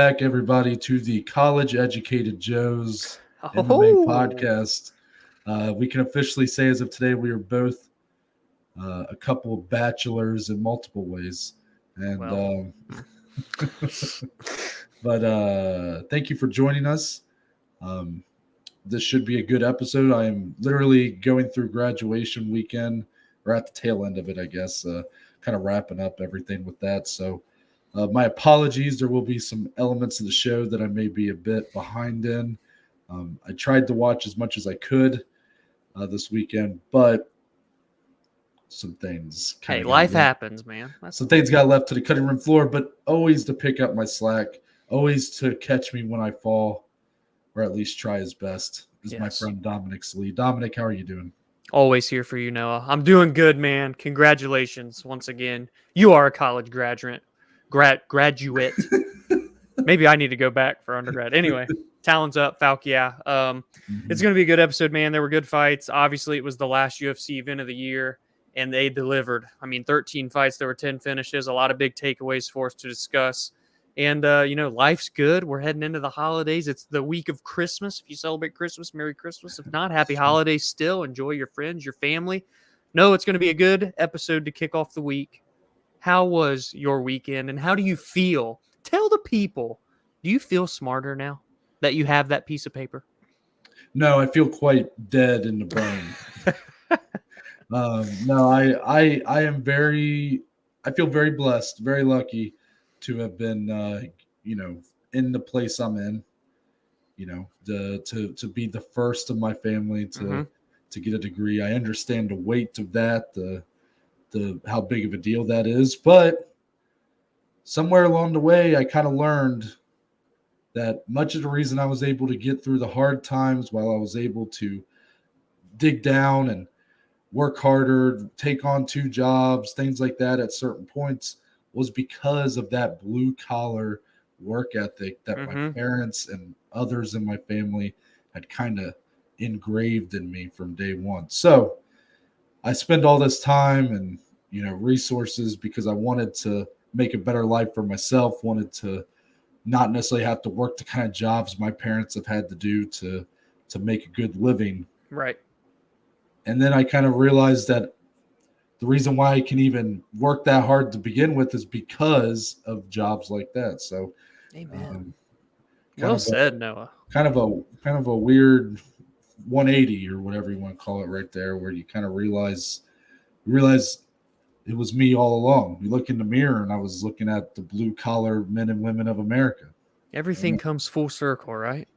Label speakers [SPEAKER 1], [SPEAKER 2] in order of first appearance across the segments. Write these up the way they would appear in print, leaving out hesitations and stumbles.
[SPEAKER 1] back, everybody, to the College Educated Joes MMA podcast. We can officially say as of today we are both a couple of bachelors in multiple ways. And but thank you for joining us. This should be a good episode. I am literally going through graduation weekend, or at the tail end of it, I guess, kind of wrapping up everything with that. So my apologies. There will be some elements of the show that I may be a bit behind in. I tried to watch as much as I could this weekend, but some things
[SPEAKER 2] kind of life happens, man.
[SPEAKER 1] Some things got left to the cutting room floor, but always to pick up my slack, always to catch me when I fall, or at least try his best. This is my friend Dominic Slee. Dominic, how are you doing?
[SPEAKER 2] Always here for you, Noah. I'm doing good, man. Congratulations once again. You are a college graduate. Graduate. Maybe I need to go back for undergrad. Anyway, talons up, Falk. Yeah. It's going to be a good episode, man. There were good fights. Obviously, it was the last UFC event of the year, and they delivered. I mean, 13 fights. There were 10 finishes. A lot of big takeaways for us to discuss. And, life's good. We're heading into the holidays. It's the week of Christmas. If you celebrate Christmas, Merry Christmas. If not, Happy Holidays still. Enjoy your friends, your family. No, it's going to be a good episode to kick off the week. How was your weekend, and how do you feel? Tell the people, do you feel smarter now that you have that piece of paper?
[SPEAKER 1] No, I feel quite dead in the brain. No, I feel very blessed, very lucky to have been, in the place I'm in, to be the first of my family to get a degree. I understand the weight of that, the how big of a deal that is, but somewhere along the way, I kind of learned that much of the reason I was able to get through the hard times, while I was able to dig down and work harder, take on 2 jobs, things like that at certain points, was because of that blue collar work ethic that my parents and others in my family had kind of engraved in me from day one. So I spend all this time and, resources because I wanted to make a better life for myself, wanted to not necessarily have to work the kind of jobs my parents have had to do to make a good living.
[SPEAKER 2] Right.
[SPEAKER 1] And then I kind of realized that the reason why I can even work that hard to begin with is because of jobs like that. So,
[SPEAKER 2] amen. Well said, Noah.
[SPEAKER 1] Kind of a weird 180 or whatever you want to call it right there, where you kind of realize it was me all along. You look in the mirror and I was looking at the blue collar men and women of America.
[SPEAKER 2] Everything comes full circle, right?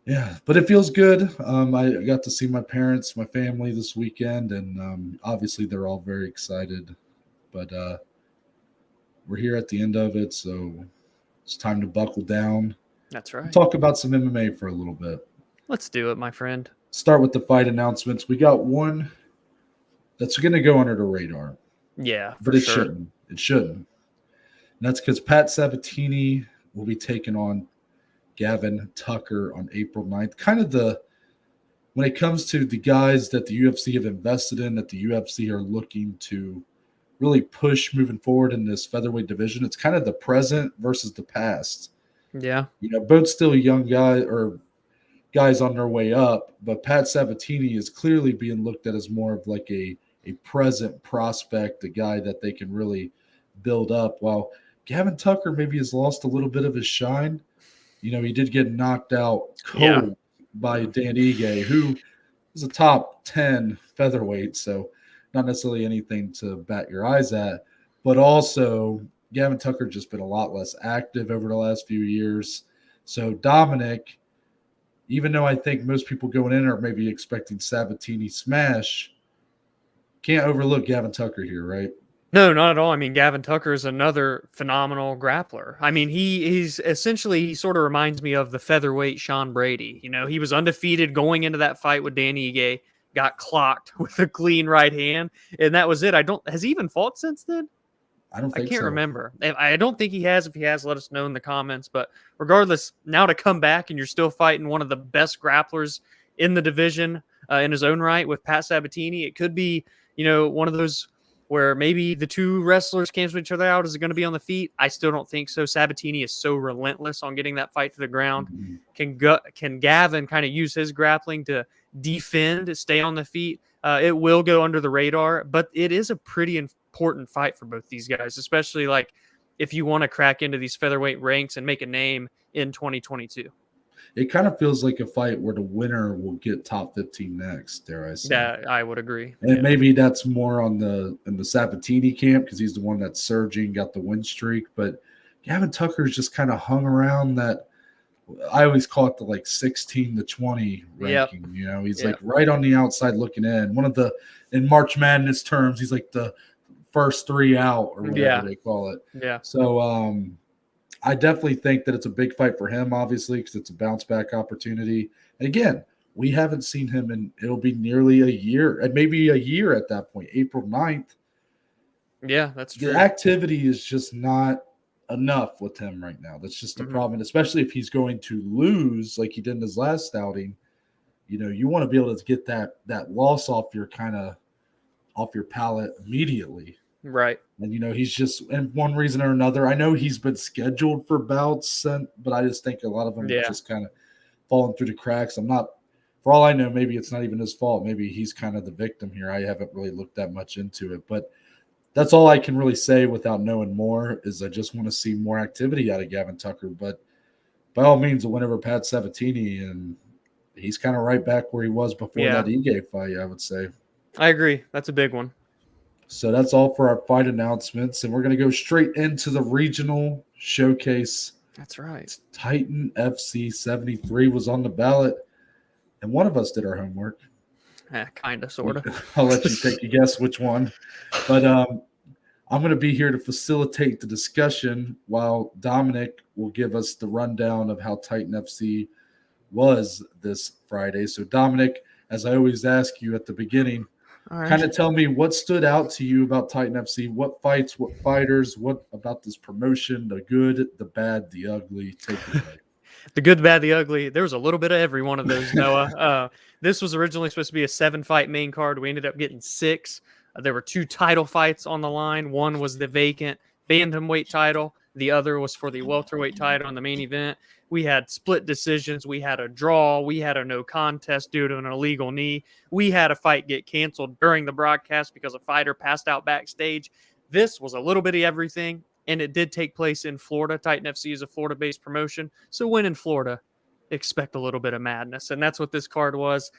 [SPEAKER 1] Yeah, but it feels good. I got to see my parents, my family this weekend, and obviously they're all very excited. But we're here at the end of it, so it's time to buckle down.
[SPEAKER 2] That's right.
[SPEAKER 1] Talk about some MMA for a little bit.
[SPEAKER 2] Let's do it, my friend.
[SPEAKER 1] Start with the fight announcements. We got one that's going to go under the radar.
[SPEAKER 2] Yeah,
[SPEAKER 1] but it shouldn't. It shouldn't. And that's because Pat Sabatini will be taking on Gavin Tucker on April 9th. Kind of when it comes to the guys that the UFC have invested in, that the UFC are looking to really push moving forward in this featherweight division, it's kind of the present versus the past.
[SPEAKER 2] Yeah.
[SPEAKER 1] Both still young guys or guys on their way up, but Pat Sabatini is clearly being looked at as more of like a present prospect, a guy that they can really build up, while Gavin Tucker maybe has lost a little bit of his shine. He did get knocked out cold by Dan Ige, who is a top 10 featherweight, so not necessarily anything to bat your eyes at. But also, Gavin Tucker just been a lot less active over the last few years. So Dominic, even though I think most people going in are maybe expecting Sabatini smash, can't overlook Gavin Tucker here, right?
[SPEAKER 2] No, not at all. I mean, Gavin Tucker is another phenomenal grappler. I mean, he sort of reminds me of the featherweight Sean Brady. He was undefeated going into that fight with Danny Ige, got clocked with a clean right hand, and that was it. Has he even fought since then?
[SPEAKER 1] I can't
[SPEAKER 2] remember. I don't think he has. If he has, let us know in the comments. But regardless, now to come back and you're still fighting one of the best grapplers in the division in his own right with Pat Sabatini, it could be, one of those where maybe the two wrestlers cancel each other out. Is it going to be on the feet? I still don't think so. Sabatini is so relentless on getting that fight to the ground. Can Gavin kind of use his grappling to defend, stay on the feet? It will go under the radar, but it is a pretty important fight for both these guys, especially like if you want to crack into these featherweight ranks and make a name in 2022.
[SPEAKER 1] It kind of feels like a fight where the winner will get top 15 next, dare I say.
[SPEAKER 2] Yeah, I would agree.
[SPEAKER 1] And maybe that's more in the Sabatini camp because he's the one that's surging, got the win streak. But Gavin Tucker's just kind of hung around that. I always call it the like 16 to 20 ranking. Yep. You know, he's like right on the outside looking in. One of the, in March Madness terms, he's like the first 3 out or whatever they call it.
[SPEAKER 2] Yeah.
[SPEAKER 1] So I definitely think that it's a big fight for him, obviously, because it's a bounce back opportunity. And again, we haven't seen him in, it'll be nearly a year, and maybe a year at that point, April 9th.
[SPEAKER 2] Yeah, that's true.
[SPEAKER 1] The activity is just not enough with him right now. That's just a problem, and especially if he's going to lose like he did in his last outing. You know, you want to be able to get that loss off your palate immediately.
[SPEAKER 2] Right.
[SPEAKER 1] And, you know, he's just, and one reason or another, I know he's been scheduled for bouts, but I just think a lot of them are just kind of falling through the cracks. I'm not, for all I know, maybe it's not even his fault. Maybe he's kind of the victim here. I haven't really looked that much into it, but that's all I can really say without knowing more is I just want to see more activity out of Gavin Tucker. But by all means, a win over Pat Sabatini, and he's kind of right back where he was before that Ige fight, I would say.
[SPEAKER 2] I agree. That's a big one.
[SPEAKER 1] So that's all for our fight announcements, and we're going to go straight into the regional showcase.
[SPEAKER 2] That's right.
[SPEAKER 1] Titan FC 73 was on the ballot, and one of us did our homework.
[SPEAKER 2] Kind of, sort of.
[SPEAKER 1] I'll let you take a guess which one. But I'm going to be here to facilitate the discussion while Dominic will give us the rundown of how Titan FC was this Friday. So, Dominic, as I always ask you at the beginning, kind of tell me what stood out to you about Titan FC. What fights, what fighters, what about this promotion, the good, the bad, the ugly? Take it away.
[SPEAKER 2] The good, the bad, the ugly. There was a little bit of every one of those, Noah. This was originally supposed to be a 7-fight main card. We ended up getting 6. There were 2 title fights on the line. One was the vacant bantamweight title. The other was for the welterweight title in the main event. We had split decisions. We had a draw. We had a no contest due to an illegal knee. We had a fight get canceled during the broadcast because a fighter passed out backstage. This was a little bit of everything, and it did take place in Florida. Titan FC is a Florida-based promotion. So when in Florida, expect a little bit of madness, and that's what this card was.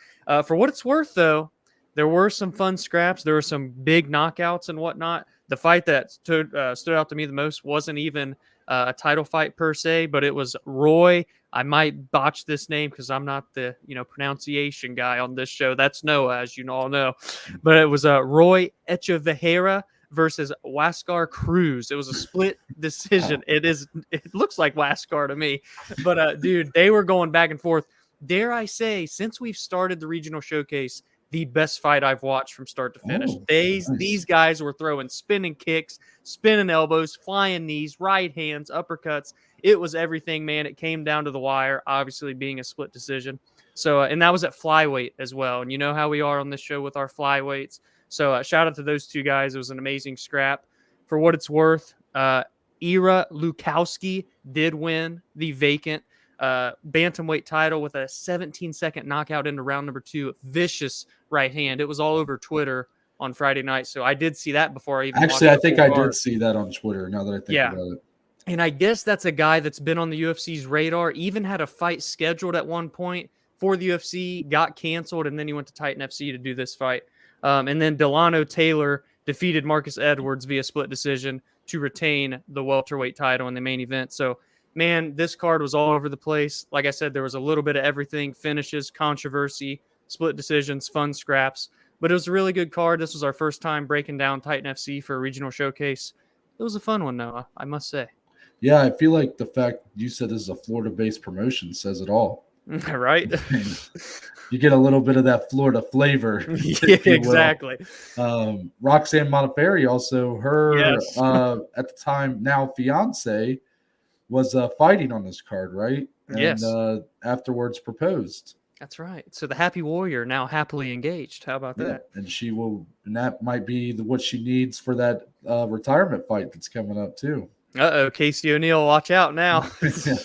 [SPEAKER 2] For what it's worth, though, there were some fun scraps. There were some big knockouts and whatnot. The fight that stood out to me the most wasn't even a title fight per se, but it was Roy. I might botch this name because I'm not the pronunciation guy on this show. That's Noah, as you all know. But it was Roy Echeverria versus Huáscar Cruz. It was a split decision. It looks like Huáscar to me. But, dude, they were going back and forth. Dare I say, since we've started the regional showcase, the best fight I've watched from start to finish. These guys were throwing spinning kicks, spinning elbows, flying knees, right hands, uppercuts. It was everything, man. It came down to the wire, obviously being a split decision. So, and that was at flyweight as well. And you know how we are on this show with our flyweights. So shout out to those 2 guys. It was an amazing scrap. For what it's worth, Ira Lukowski did win the vacant bantamweight title with a 17-second knockout into round number 2. Vicious right hand. It was all over Twitter on Friday night. So I did see that before I even
[SPEAKER 1] Actually, I think I did see that on Twitter now that I think about it.
[SPEAKER 2] And I guess that's a guy that's been on the UFC's radar, even had a fight scheduled at one point for the UFC, got canceled, and then he went to Titan FC to do this fight. And then Delano Taylor defeated Marcus Edwards via split decision to retain the welterweight title in the main event. So, man, this card was all over the place. Like I said, there was a little bit of everything: finishes, controversy, split decisions, fun scraps. But it was a really good card. This was our first time breaking down Titan FC for a regional showcase. It was a fun one, Noah, I must say.
[SPEAKER 1] Yeah, I feel like the fact you said this is a Florida-based promotion says it all.
[SPEAKER 2] Right?
[SPEAKER 1] You get a little bit of that Florida flavor.
[SPEAKER 2] Yeah, exactly.
[SPEAKER 1] Roxanne Modafferi, also her at the time now fiance, was fighting on this card, right? And
[SPEAKER 2] yes.
[SPEAKER 1] Afterwards proposed.
[SPEAKER 2] That's right. So the Happy Warrior now happily engaged. How about that?
[SPEAKER 1] And that might be what she needs for that retirement fight that's coming up too.
[SPEAKER 2] Casey O'Neill, watch out now.
[SPEAKER 1] Yeah.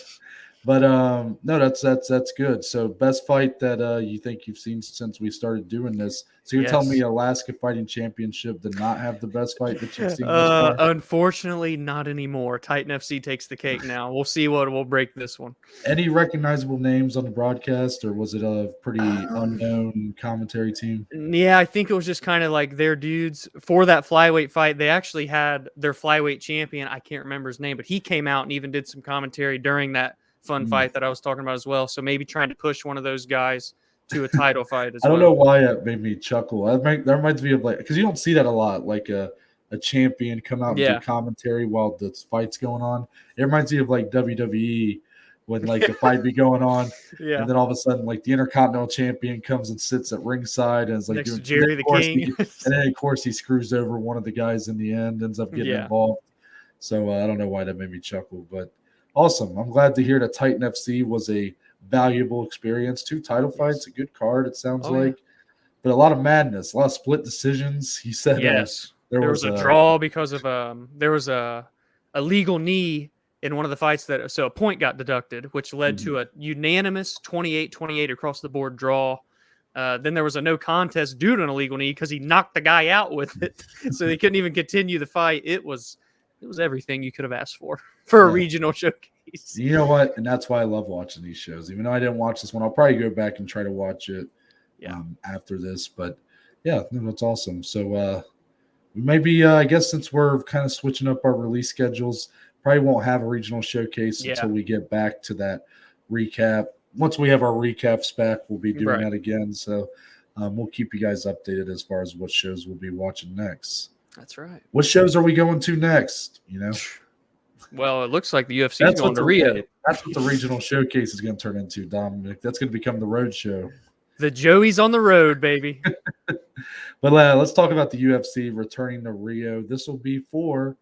[SPEAKER 1] But no, that's good. So best fight that you think you've seen since we started doing this. So you're telling me Alaska Fighting Championship did not have the best fight that you've seen this far?
[SPEAKER 2] Unfortunately, not anymore. Titan FC takes the cake now. We'll see what will break this one.
[SPEAKER 1] Any recognizable names on the broadcast, or was it a pretty unknown commentary team?
[SPEAKER 2] Yeah, I think it was just kind of like their dudes for that flyweight fight. They actually had their flyweight champion. I can't remember his name, but he came out and even did some commentary during that fun fight that I was talking about as well. So maybe trying to push one of those guys to a title fight as well.
[SPEAKER 1] I don't know why it made me chuckle. That reminds me of because you don't see that a lot, like a champion come out and do commentary while the fight's going on. It reminds me of like WWE when like the fight be going on, and then all of a sudden like the Intercontinental Champion comes and sits at ringside and is like doing
[SPEAKER 2] Jerry the King,
[SPEAKER 1] and then of course he screws over one of the guys in the end, ends up getting involved. So I don't know why that made me chuckle, but awesome. I'm glad to hear that Titan FC was a valuable experience. 2 title fights, a good card, it sounds like. But a lot of madness, a lot of split decisions. He said
[SPEAKER 2] there was a draw because of there was a legal knee in one of the fights so a point got deducted, which led to a unanimous 28-28 across the board draw. Then there was a no contest due to an illegal knee because he knocked the guy out with it. So they couldn't even continue the fight. It was everything you could have asked for a regional showcase.
[SPEAKER 1] You know what? And that's why I love watching these shows. Even though I didn't watch this one, I'll probably go back and try to watch it after this. But yeah, that's awesome. So maybe I guess since we're kind of switching up our release schedules, probably won't have a regional showcase until we get back to that recap. Once we have our recaps back, we'll be doing that again. So we'll keep you guys updated as far as what shows we'll be watching next.
[SPEAKER 2] That's right.
[SPEAKER 1] What shows are we going to next?
[SPEAKER 2] Well, it looks like the UFC is going to Rio.
[SPEAKER 1] That's what the regional showcase is going to turn into, Dominic. That's going to become the road show.
[SPEAKER 2] The Joey's on the road, baby.
[SPEAKER 1] But let's talk about the UFC returning to Rio. This will be for,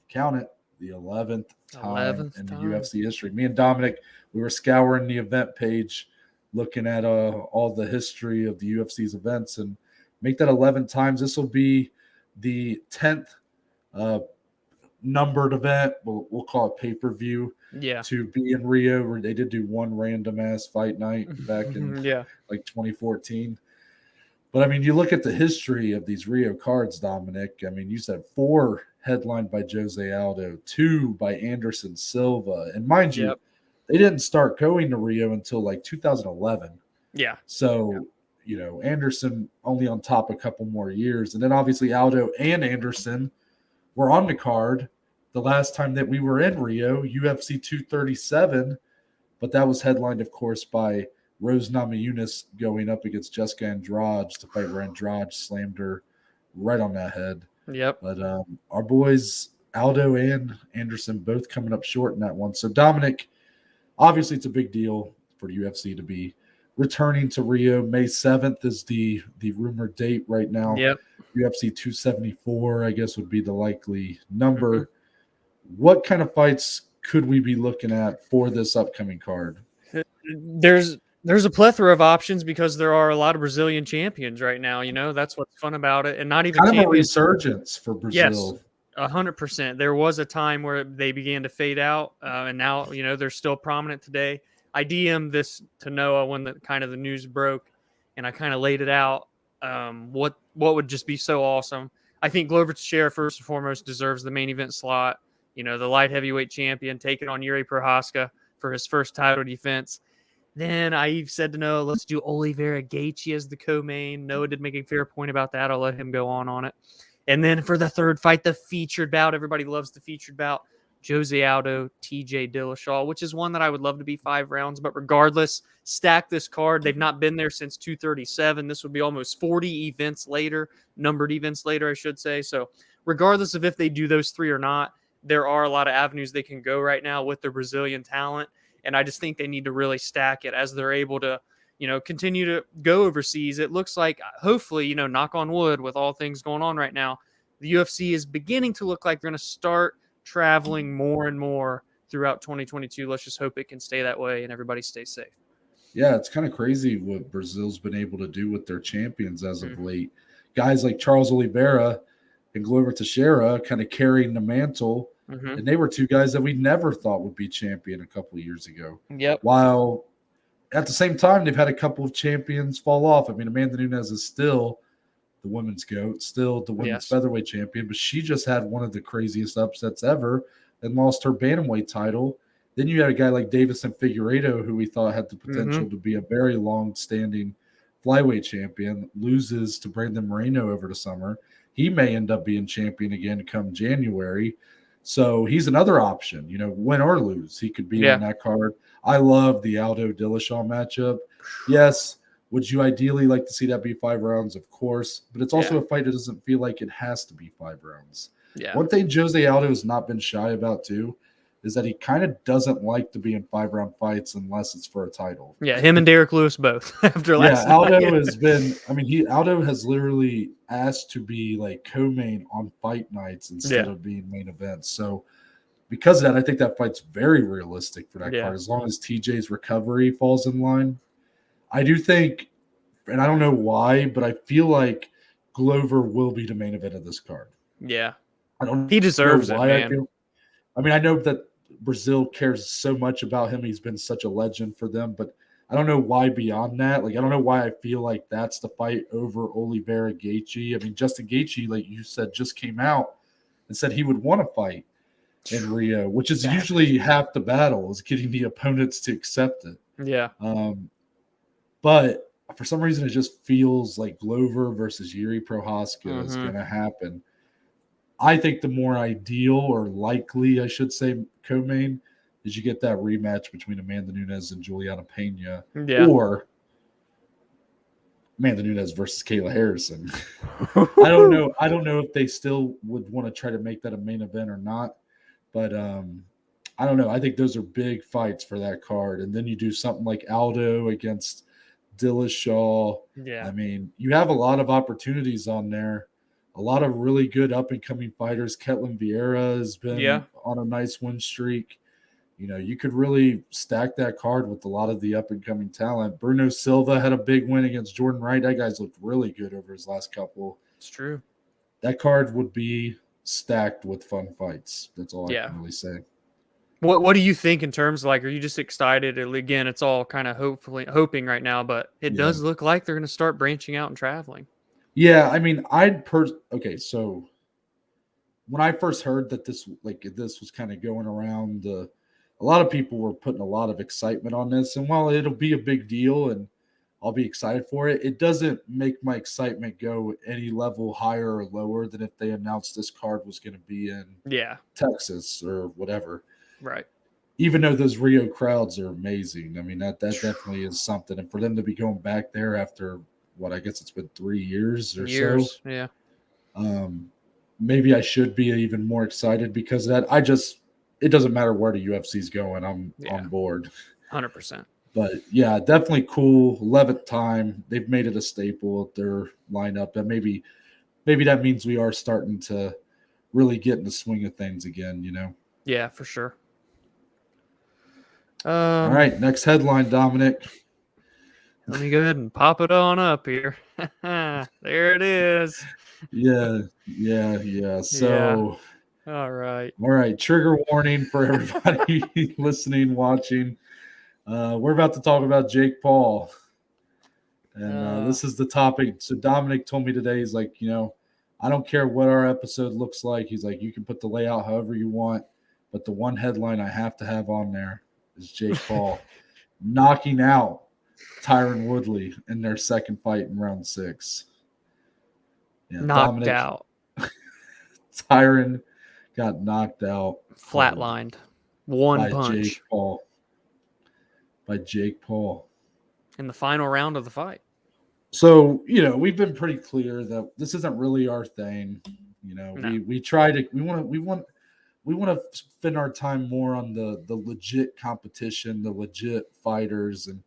[SPEAKER 1] count it, the 11th time in the UFC history. Me and Dominic, we were scouring the event page, looking at all the history of the UFC's events, and make that 11 times. This will be the 10th numbered event. We'll call it pay-per-view. To be in Rio, where they did do one random ass fight night back in like 2014. But I mean, you look at the history of these Rio cards, Dominic. I mean, you said 4 headlined by Jose Aldo, 2 by Anderson Silva, and mind you, they didn't start going to Rio until like 2011. So Anderson only on top a couple more years, and then obviously Aldo and Anderson were on the card the last time that we were in Rio, UFC 237, but that was headlined, of course, by Rose Namajunas going up against Jessica Andrade to fight where Andrade slammed her right on that head. But our boys Aldo and Anderson both coming up short in that one. So Dominic, obviously it's a big deal for the UFC to be returning to Rio. May 7th is the rumored date right now. UFC 274, I guess, would be the likely number. What kind of fights could we be looking at for this upcoming card?
[SPEAKER 2] There's a plethora of options because there are a lot of Brazilian champions right now. That's what's fun about it, and not even
[SPEAKER 1] kind of a resurgence for Brazil.
[SPEAKER 2] Yes, 100%. There was a time where they began to fade out, and now they're still prominent today. I DM'd this to Noah when the news broke, and I kind of laid it out. What would just be so awesome? I think Glover Teixeira first and foremost deserves the main event slot. The light heavyweight champion taking on Yuri Prochazka for his first title defense. Then I said to Noah, let's do Oliveira Gaethje as the co-main. Noah did make a fair point about that. I'll let him go on it. And then for the third fight, the featured bout. Everybody loves the featured bout. Jose Aldo, TJ Dillashaw, which is one that I would love to be 5 rounds. But regardless, stack this card. They've not been there since 237. This would be almost 40 events later, numbered events later, I should say. So regardless of if they do those 3 or not, there are a lot of avenues they can go right now with their Brazilian talent. And I just think they need to really stack it as they're able to, continue to go overseas. It looks like, hopefully, knock on wood with all things going on right now, the UFC is beginning to look like they're going to start traveling more and more throughout 2022. Let's just hope it can stay that way and everybody stays safe.
[SPEAKER 1] Yeah, it's kind of crazy what Brazil's been able to do with their champions as of
[SPEAKER 2] Mm.
[SPEAKER 1] late. Guys like Charles Oliveira and Glover Teixeira kind of carrying the mantle,
[SPEAKER 2] Mm-hmm.
[SPEAKER 1] and they were two guys that we never thought would be champion a couple of years ago.
[SPEAKER 2] Yep.
[SPEAKER 1] While at the same time, they've had a couple of champions fall off. I mean, Amanda Nunes is still the women's GOAT, still the women's
[SPEAKER 2] Yes.
[SPEAKER 1] featherweight champion, but she just had one of the craziest upsets ever and lost her bantamweight title. Then you had a guy like Davison Figueiredo, who we thought had the potential to be a very long-standing flyweight champion, loses to Brandon Moreno over the summer. He may end up being champion again come January. So he's another option, win or lose. He could be on
[SPEAKER 2] Yeah.
[SPEAKER 1] that card. I love the Aldo Dillashaw matchup. Yes, would you ideally like to see that be 5 rounds? Of course, but it's also a fight that doesn't feel like it has to be 5 rounds.
[SPEAKER 2] Yeah.
[SPEAKER 1] One thing Jose Aldo has not been shy about too is that he kind of doesn't like to be in 5-round fights unless it's for a title.
[SPEAKER 2] Yeah, him and Derrick Lewis both after last night.
[SPEAKER 1] Aldo has been. I mean, Aldo has literally asked to be like co-main on fight nights instead of being main events. So because of that, I think that fight's very realistic for that card. As long as TJ's recovery falls in line, I do think, and I don't know why, but I feel like Glover will be the main event of this card.
[SPEAKER 2] Yeah,
[SPEAKER 1] I don't.
[SPEAKER 2] He deserves
[SPEAKER 1] know
[SPEAKER 2] it,
[SPEAKER 1] why
[SPEAKER 2] man.
[SPEAKER 1] I mean, I know that Brazil cares so much about him. He's been such a legend for them, but I don't know why beyond that. Like, I don't know why I feel like that's the fight over Oliveira Gaethje. I mean, Justin Gaethje, like you said, just came out and said he would want to fight in Rio, which is usually half the battle is getting the opponents to accept it.
[SPEAKER 2] Yeah.
[SPEAKER 1] But for some reason, it just feels like Glover versus Yuri Prohaska is going to happen. I think the more ideal or likely, I should say, co-main is you get that rematch between Amanda Nunes and Juliana Pena, or Amanda Nunes versus Kayla Harrison. I don't know. I don't know if they still would want to try to make that a main event or not, but I don't know. I think those are big fights for that card, and then you do something like Aldo against Dillashaw.
[SPEAKER 2] Yeah,
[SPEAKER 1] I mean, you have a lot of opportunities on there. A lot of really good up-and-coming fighters. Ketlin Vieira has been on a nice win streak. You could really stack that card with a lot of the up-and-coming talent. Bruno Silva had a big win against Jordan Wright. That guy's looked really good over his last couple.
[SPEAKER 2] It's true.
[SPEAKER 1] That card would be stacked with fun fights. That's all I can really say.
[SPEAKER 2] What do you think in terms of, like, are you just excited? Again, it's all kind of hoping right now, but it does look like they're going to start branching out and traveling.
[SPEAKER 1] Yeah, I mean, okay, so when I first heard that this was kind of going around, a lot of people were putting a lot of excitement on this, and while it'll be a big deal and I'll be excited for it, it doesn't make my excitement go any level higher or lower than if they announced this card was going to be in Texas or whatever.
[SPEAKER 2] Right.
[SPEAKER 1] Even though those Rio crowds are amazing. I mean, that definitely is something. And for them to be going back there after I guess it's been 3 years or so.
[SPEAKER 2] Yeah.
[SPEAKER 1] Maybe I should be even more excited because of that. It doesn't matter where the UFC's going. I'm on board.
[SPEAKER 2] 100%.
[SPEAKER 1] But yeah, definitely cool. 11th time. They've made it a staple of their lineup. And maybe that means we are starting to really get in the swing of things again,
[SPEAKER 2] Yeah, for sure.
[SPEAKER 1] All right, next headline, Dominic.
[SPEAKER 2] Let me go ahead and pop it on up here. There it is.
[SPEAKER 1] Yeah. So,
[SPEAKER 2] all right.
[SPEAKER 1] Trigger warning for everybody listening, watching. We're about to talk about Jake Paul, and this is the topic. So Dominic told me today, he's like, I don't care what our episode looks like. He's like, you can put the layout however you want, but the one headline I have to have on there is Jake Paul knocking out Tyron Woodley in their second fight in round 6. Yeah,
[SPEAKER 2] knocked out.
[SPEAKER 1] Tyron got knocked out.
[SPEAKER 2] Flatlined. One punch.
[SPEAKER 1] By Jake Paul.
[SPEAKER 2] In the final round of the fight.
[SPEAKER 1] So, we've been pretty clear that this isn't really our thing. We try to we want to spend our time more on the legit competition, the legit fighters. And,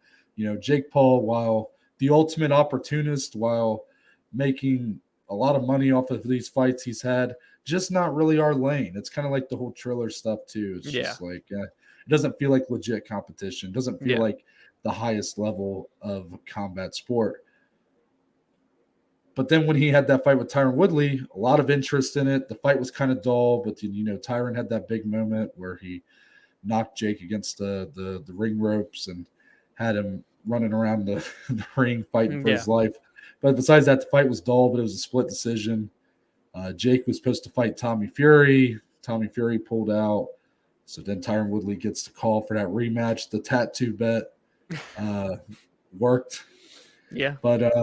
[SPEAKER 1] Jake Paul, while the ultimate opportunist, while making a lot of money off of these fights he's had, just not really our lane. It's kind of like the whole Triller stuff too. It's just like, It doesn't feel like legit competition. It doesn't feel
[SPEAKER 2] Yeah.
[SPEAKER 1] like the highest level of combat sport. But then when he had that fight with Tyron Woodley, a lot of interest in it. The fight was kind of dull, but Tyron had that big moment where he knocked Jake against the ring ropes and had him running around the ring fighting for his life. But besides that, the fight was dull, but it was a split decision. Jake was supposed to fight Tommy Fury. Tommy Fury pulled out. So then Tyron Woodley gets the call for that rematch. The tattoo bet worked.
[SPEAKER 2] Yeah.
[SPEAKER 1] But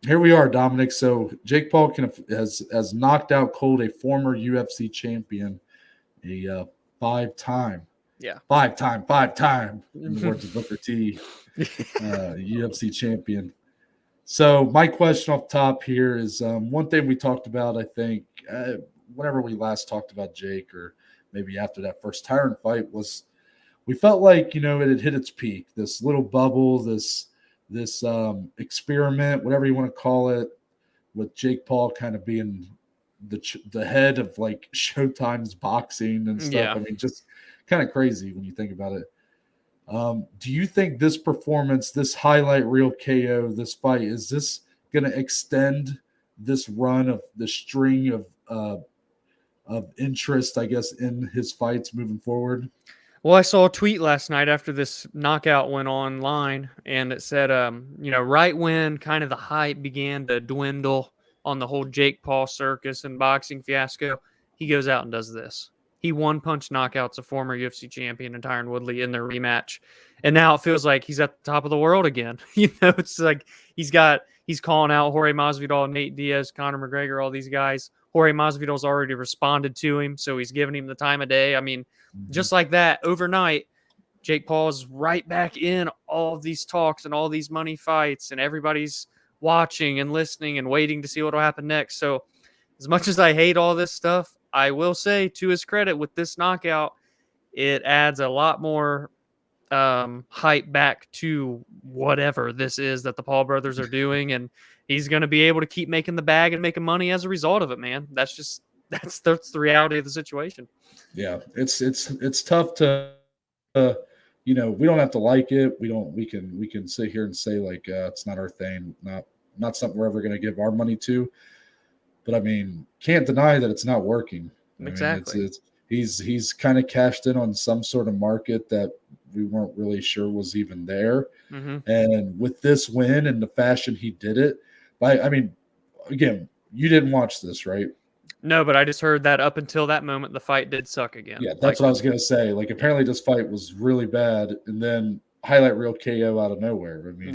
[SPEAKER 1] here we are, Dominic. So Jake Paul has knocked out cold a former UFC champion, a five-time, in the words of Booker T, UFC champion. So my question off top here is one thing we talked about, I think, whenever we last talked about Jake, or maybe after that first Tyron fight, was we felt like, it had hit its peak, this little bubble, this experiment, whatever you want to call it, with Jake Paul kind of being the head of like Showtime's boxing and stuff.
[SPEAKER 2] Yeah.
[SPEAKER 1] I mean, just kind of crazy when you think about it. Do you think this performance, this highlight reel KO, this fight, is this going to extend this run of the string of interest, I guess, in his fights moving forward?
[SPEAKER 2] Well, I saw a tweet last night after this knockout went online, and it said, right when kind of the hype began to dwindle on the whole Jake Paul circus and boxing fiasco, he goes out and does this. He one-punch knockouts a former UFC champion and Tyron Woodley in their rematch, and now it feels like he's at the top of the world again. It's like he's calling out Jorge Masvidal, Nate Diaz, Conor McGregor, all these guys. Jorge Masvidal's already responded to him, so he's giving him the time of day. I mean, just like that, overnight, Jake Paul's right back in all of these talks and all these money fights, and everybody's watching and listening and waiting to see what will happen next. So as much as I hate all this stuff, I will say, to his credit, with this knockout, it adds a lot more hype back to whatever this is that the Paul brothers are doing, and he's going to be able to keep making the bag and making money as a result of it, man. That's the reality of the situation.
[SPEAKER 1] Yeah, it's tough to, we don't have to like it. We can sit here and say like it's not our thing, not something we're ever going to give our money to. But I mean, can't deny that it's not working.
[SPEAKER 2] Exactly.
[SPEAKER 1] I mean, he's kind of cashed in on some sort of market that we weren't really sure was even there.
[SPEAKER 2] Mm-hmm.
[SPEAKER 1] And with this win and the fashion he did it, I mean, again, you didn't watch this, right?
[SPEAKER 2] No, but I just heard that up until that moment, the fight did suck again.
[SPEAKER 1] Yeah, that's what I was going to say. Like, apparently this fight was really bad, and then highlight reel KO out of nowhere. I mean,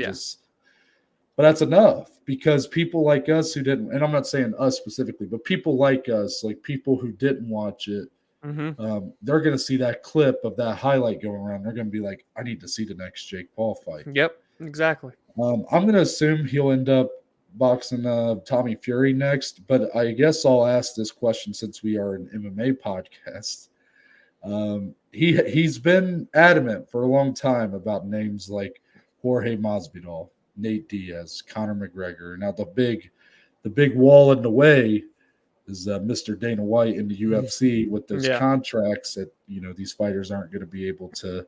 [SPEAKER 1] but that's enough, because people like us who didn't, and I'm not saying us specifically, but people like us, like people who didn't watch it, they're going to see that clip of that highlight going around. They're going to be like, I need to see the next Jake Paul fight.
[SPEAKER 2] Yep, exactly.
[SPEAKER 1] I'm going to assume he'll end up boxing Tommy Fury next, but I guess I'll ask this question since we are an MMA podcast. He's been adamant for a long time about names like Jorge Masvidal, Nate Diaz, Conor McGregor. Now the big wall in the way is Mr. Dana White in the UFC with those contracts that these fighters aren't going to be able to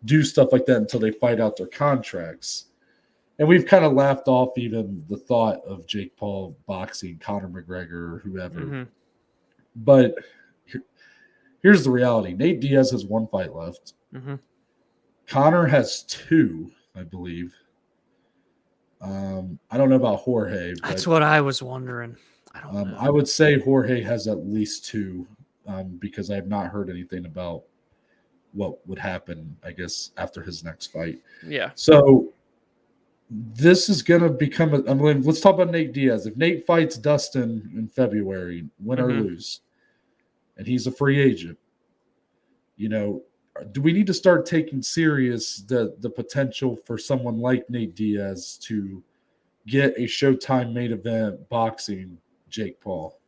[SPEAKER 1] do stuff like that until they fight out their contracts. And we've kind of laughed off even the thought of Jake Paul boxing Conor McGregor or whoever. Mm-hmm. But here's the reality. Nate Diaz has one fight left. Mm-hmm. Conor has two, I believe. I don't know about Jorge.
[SPEAKER 2] That's what I was wondering. I don't know.
[SPEAKER 1] I would say Jorge has at least two, because I have not heard anything about what would happen, I guess, after his next fight.
[SPEAKER 2] Yeah.
[SPEAKER 1] So this is going to become let's talk about Nate Diaz. If Nate fights Dustin in February, win or lose, and he's a free agent, do we need to start taking serious the potential for someone like Nate Diaz to get a Showtime main event boxing Jake Paul?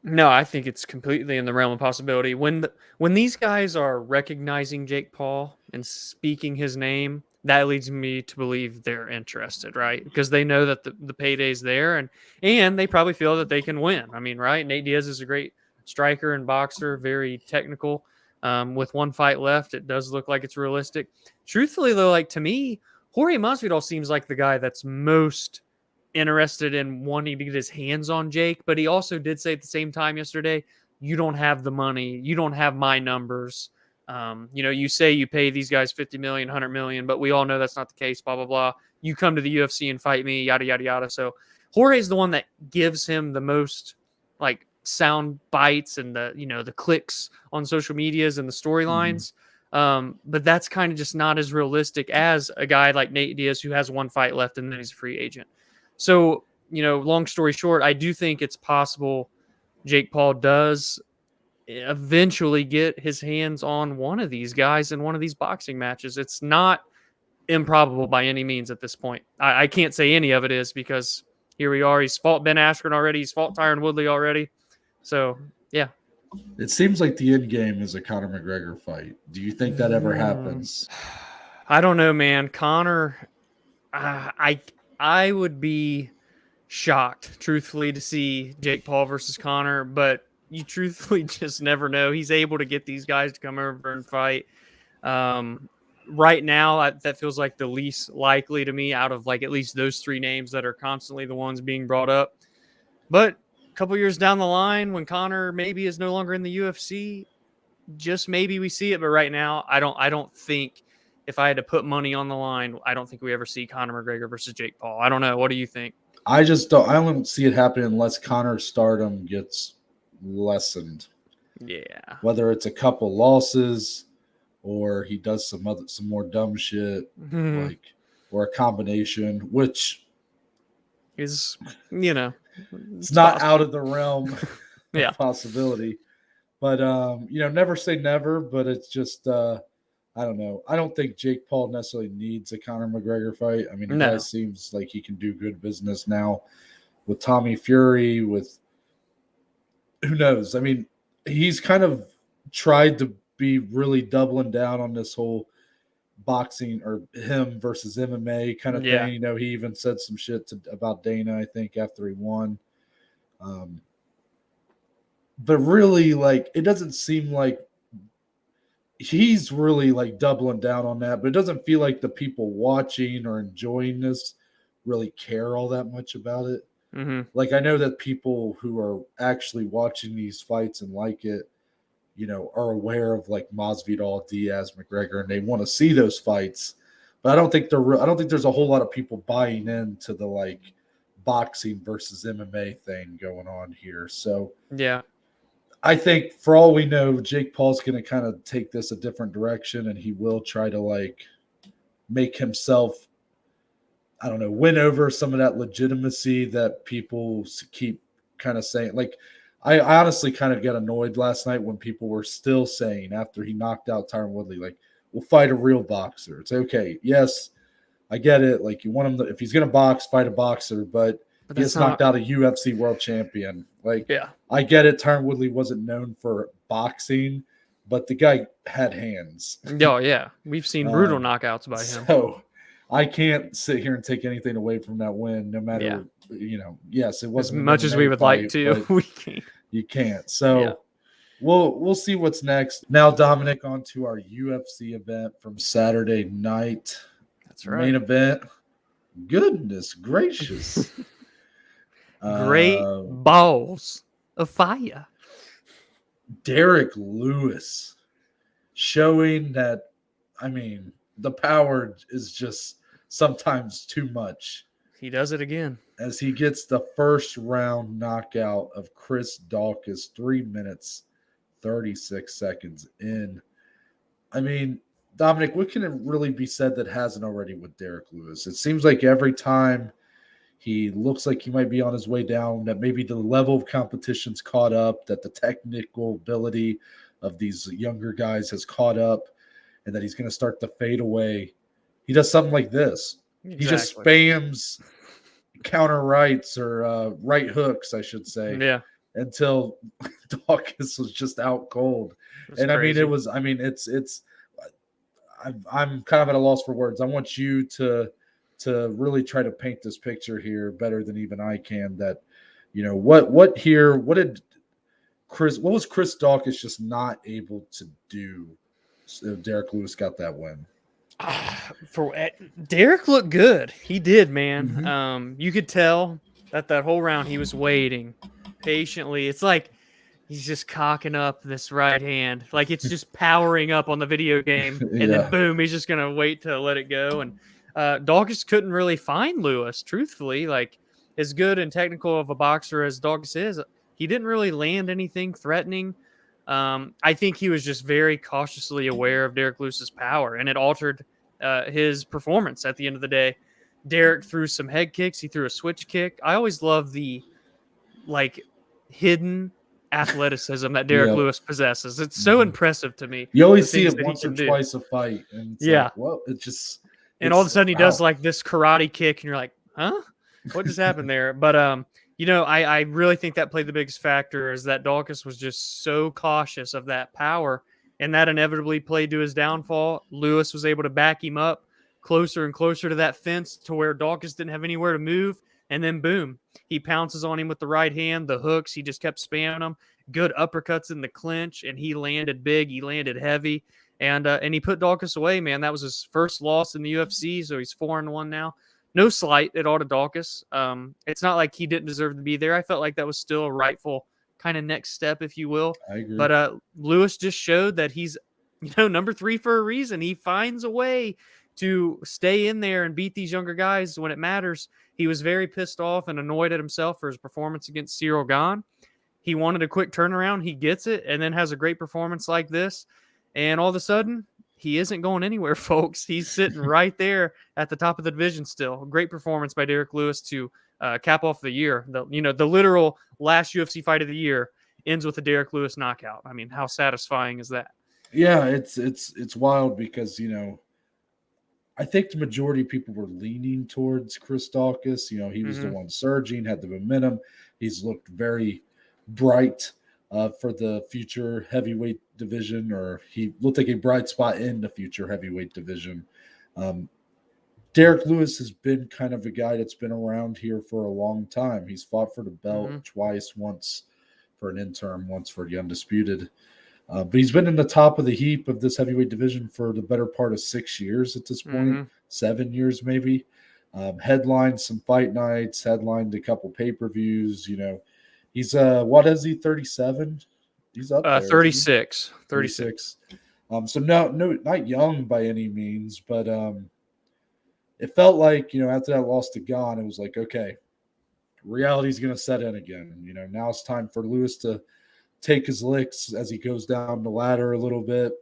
[SPEAKER 2] No, I think it's completely in the realm of possibility. When these guys are recognizing Jake Paul and speaking his name, that leads me to believe they're interested, right? Because they know that the payday's there, and they probably feel that they can win. I mean, right? Nate Diaz is a great striker and boxer, very technical. With one fight left, it does look like it's realistic. Truthfully, though, like to me, Jorge Masvidal seems like the guy that's most interested in wanting to get his hands on Jake, but he also did say at the same time yesterday, you don't have the money, you don't have my numbers. You say you pay these guys 50 million, 100 million, but we all know that's not the case, blah, blah, blah. You come to the UFC and fight me, yada, yada, yada. So Jorge's the one that gives him the most like sound bites and the clicks on social medias and the storylines. But that's kind of just not as realistic as a guy like Nate Diaz who has one fight left and then he's a free agent. So, long story short, I do think it's possible Jake Paul does eventually get his hands on one of these guys in one of these boxing matches. It's not improbable by any means at this point. I can't say any of it is because here we are. He's fought Ben Askren already. He's fought Tyron Woodley already. So, yeah.
[SPEAKER 1] It seems like the end game is a Conor McGregor fight. Do you think that ever happens?
[SPEAKER 2] I don't know, man. Conor, I would be shocked, truthfully, to see Jake Paul versus Conor, but you truthfully just never know. He's able to get these guys to come over and fight. Right now, that feels like the least likely to me out of like at least those three names that are constantly the ones being brought up. But a couple years down the line, when Conor maybe is no longer in the UFC, just maybe we see it. But right now, I don't think if I had to put money on the line, I don't think we ever see Conor McGregor versus Jake Paul. I don't know. What do you think?
[SPEAKER 1] I don't see it happening unless Conor's stardom gets lessened.
[SPEAKER 2] Yeah.
[SPEAKER 1] Whether it's a couple losses or he does some more dumb shit, or a combination, which
[SPEAKER 2] is,
[SPEAKER 1] it's not possible. Out of the realm of possibility. But, never say never, but it's just, I don't know. I don't think Jake Paul necessarily needs a Conor McGregor fight. I mean, the guy seems like he can do good business now with Tommy Fury, with who knows? I mean, he's kind of tried to be really doubling down on this whole boxing or him versus MMA kind of thing. He even said some shit about Dana, I think, after he won. But really, like, it doesn't seem like he's really like doubling down on that, but it doesn't feel like the people watching or enjoying this really care all that much about it. Like, I know that people who are actually watching these fights and like it, are aware of like Masvidal, Diaz, McGregor, and they want to see those fights. But I don't think there's a whole lot of people buying into the like boxing versus MMA thing going on here. So
[SPEAKER 2] yeah.
[SPEAKER 1] I think for all we know, Jake Paul's going to kind of take this a different direction, and he will try to like make himself, I don't know, win over some of that legitimacy that people keep kind of saying. Like, I honestly kind of got annoyed last night when people were still saying after he knocked out Tyron Woodley, like, we'll fight a real boxer. It's okay. Yes, I get it. Like, you want him to, if he's going to box, fight a boxer, but he just knocked out a UFC world champion. Like, I get it. Tyron Woodley wasn't known for boxing, but the guy had hands.
[SPEAKER 2] Oh, yeah. We've seen brutal knockouts by him.
[SPEAKER 1] So I can't sit here and take anything away from that win, no matter, yes, it wasn't
[SPEAKER 2] as much as we would like to. We can't.
[SPEAKER 1] You can't. So we'll see what's next. Now, Dominic, on to our UFC event from Saturday night.
[SPEAKER 2] That's right.
[SPEAKER 1] Main event. Goodness gracious.
[SPEAKER 2] Great balls of fire.
[SPEAKER 1] Derrick Lewis showing that, I mean, the power is just sometimes too much.
[SPEAKER 2] He does it again.
[SPEAKER 1] As he gets the first round knockout of Chris Daukaus, 3 minutes, 36 seconds in. I mean, Dominic, what can it really be said that hasn't already with Derrick Lewis? It seems like every time he looks like he might be on his way down, that maybe the level of competition's caught up, that the technical ability of these younger guys has caught up, and that he's going to start to fade away. He does something like this. Exactly. He just spams counter rights or right hooks, I should say, until Daukaus was just out cold. And crazy. I'm kind of at a loss for words. I want you to really try to paint this picture here better than even I can, that, what did what was Chris Daukaus just not able to do? So Derrick Lewis got that win.
[SPEAKER 2] Derrick looked good. He did, man.
[SPEAKER 1] Mm-hmm.
[SPEAKER 2] You could tell that whole round he was waiting patiently. It's like he's just cocking up this right hand, like it's just powering up on the video game, and then boom, he's just gonna wait to let it go. And Daukaus couldn't really find Lewis. Truthfully, like as good and technical of a boxer as Daukaus is, he didn't really land anything threatening. I think he was just very cautiously aware of Derrick Lewis's power, and it altered his performance at the end of the day. Derrick threw some head kicks. He threw a switch kick. I always love the hidden athleticism that Derrick Lewis possesses. It's so impressive to me.
[SPEAKER 1] You always see it once or twice a fight, and it's like, well,
[SPEAKER 2] and all of a sudden he does like this karate kick, and you're like, huh? What just happened there? But I really think that played the biggest factor, is that Daukaus was just so cautious of that power, and that inevitably played to his downfall. Lewis was able to back him up closer and closer to that fence to where Daukaus didn't have anywhere to move, and then boom, he pounces on him with the right hand, the hooks, he just kept spamming them, good uppercuts in the clinch, and he landed big, he landed heavy, and he put Daukaus away, man. That was his first loss in the UFC, so he's 4-1 now. No slight at all to Daukaus. It's not like he didn't deserve to be there. I felt like that was still a rightful kind of next step, if you will.
[SPEAKER 1] I agree.
[SPEAKER 2] But Lewis just showed that he's, number 3 for a reason. He finds a way to stay in there and beat these younger guys when it matters. He was very pissed off and annoyed at himself for his performance against Cyril Gane. He wanted a quick turnaround. He gets it, and then has a great performance like this. And all of a sudden, he isn't going anywhere, folks. He's sitting right there at the top of the division still. Great performance by Derrick Lewis to cap off the year. The literal last UFC fight of the year ends with a Derrick Lewis knockout. I mean, how satisfying is that?
[SPEAKER 1] Yeah, it's wild because, I think the majority of people were leaning towards Chris Daukaus. He was the one surging, had the momentum. He's looked very bright for the future heavyweight division, or he looked like a bright spot in the future heavyweight division. Derrick Lewis has been kind of a guy that's been around here for a long time. He's fought for the belt twice, once for an interim, once for the undisputed. But he's been in the top of the heap of this heavyweight division for the better part of 6 years at this point, 7 years maybe. Headlined some fight nights, headlined a couple pay-per-views. He's what is he, 37? He's up there.
[SPEAKER 2] 36.
[SPEAKER 1] So no, not young by any means, but it felt like, after that loss to Gane, it was like, okay, reality's going to set in again. Now it's time for Lewis to take his licks as he goes down the ladder a little bit.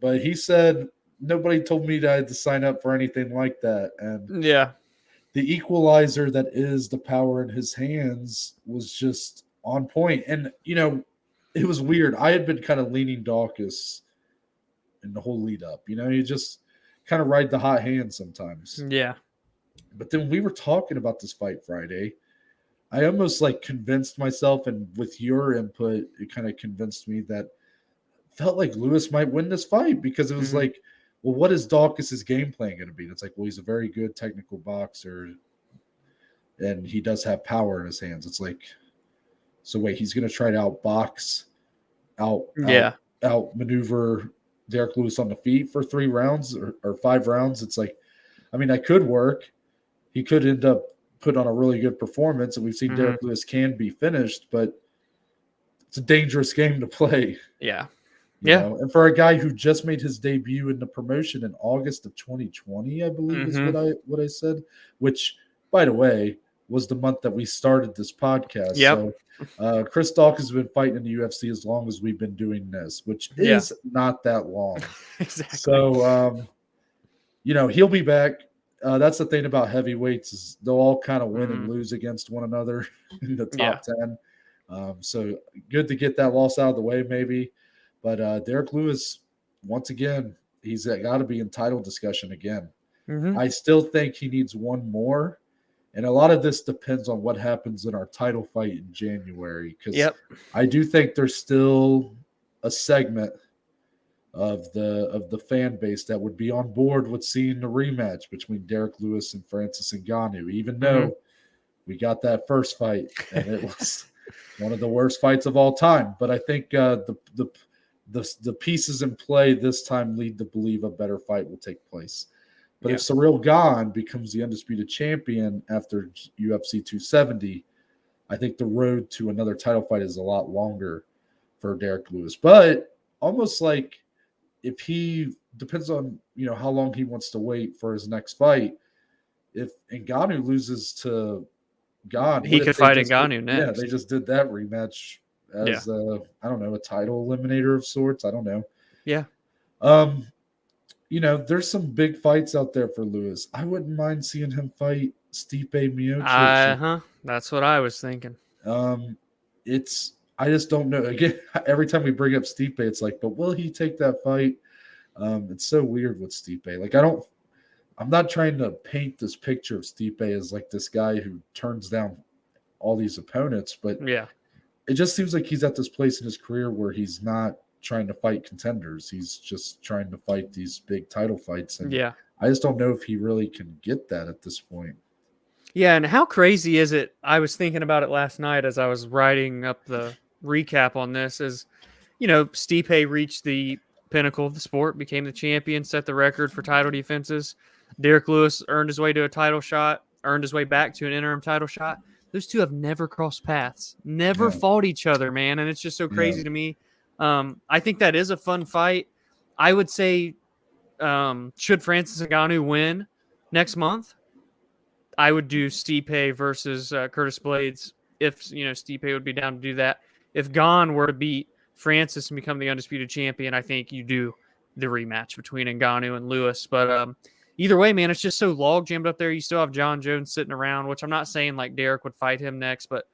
[SPEAKER 1] But he said, nobody told me that I had to sign up for anything like that. And the equalizer that is the power in his hands was just on point. And, it was weird. I had been kind of leaning Daukaus in the whole lead up. You just kind of ride the hot hand sometimes.
[SPEAKER 2] Yeah.
[SPEAKER 1] But then we were talking about this fight Friday. I almost convinced myself, and with your input, it kind of convinced me that felt like Lewis might win this fight, because it was like, well, what is Daukaus' game plan going to be? It's like, well, he's a very good technical boxer, and he does have power in his hands. It's like, so wait, he's going to try to outbox, out maneuver Derrick Lewis on the feet for 3 rounds or 5 rounds. It's like, I mean, that could work. He could end up put on a really good performance, and we've seen Derrick Lewis can be finished, but it's a dangerous game to play.
[SPEAKER 2] Yeah.
[SPEAKER 1] And for a guy who just made his debut in the promotion in August of 2020, I believe is what I said, which, by the way, was the month that we started this podcast. So Chris Daukaus has been fighting in the UFC as long as we've been doing this, which is not that long.
[SPEAKER 2] Exactly.
[SPEAKER 1] So, he'll be back. That's the thing about heavyweights, is they'll all kind of win and lose against one another in the top 10. So good to get that loss out of the way, maybe. But Derrick Lewis, once again, he's got to be in title discussion again. I still think he needs one more. And a lot of this depends on what happens in our title fight in January, because I do think there's still a segment of the fan base that would be on board with seeing the rematch between Derrick Lewis and Francis Ngannou, even though we got that first fight and it was one of the worst fights of all time. But I think the pieces in play this time lead to believe a better fight will take place. But if Ciryl Gane becomes the undisputed champion after UFC 270, I think the road to another title fight is a lot longer for Derrick Lewis. But almost like if he depends on how long he wants to wait for his next fight. If Ngannou loses to Gane,
[SPEAKER 2] he could fight Ngannou next.
[SPEAKER 1] Yeah, they just did that rematch as I don't know, a title eliminator of sorts. I don't know.
[SPEAKER 2] Yeah.
[SPEAKER 1] There's some big fights out there for Lewis. I wouldn't mind seeing him fight Stipe Miocic.
[SPEAKER 2] That's what I was thinking.
[SPEAKER 1] I just don't know. Again, every time we bring up Stipe, it's like, but will he take that fight? It's so weird with Stipe. Like, I'm not trying to paint this picture of Stipe as like this guy who turns down all these opponents, but it just seems like he's at this place in his career where he's not trying to fight contenders. He's just trying to fight these big title fights. And I just don't know if he really can get that at this point.
[SPEAKER 2] Yeah, and how crazy is it? I was thinking about it last night as I was writing up the recap on this is, Stipe reached the pinnacle of the sport, became the champion, set the record for title defenses. Derrick Lewis earned his way to a title shot, earned his way back to an interim title shot. Those two have never crossed paths, never fought each other, man. And it's just so crazy to me. I think that is a fun fight. I would say, should Francis Ngannou win next month, I would do Stipe versus Curtis Blades if, Stipe would be down to do that. If Gane were to beat Francis and become the undisputed champion, I think you do the rematch between Ngannou and Lewis. But either way, man, it's just so log jammed up there. You still have John Jones sitting around, which I'm not saying like Derrick would fight him next, but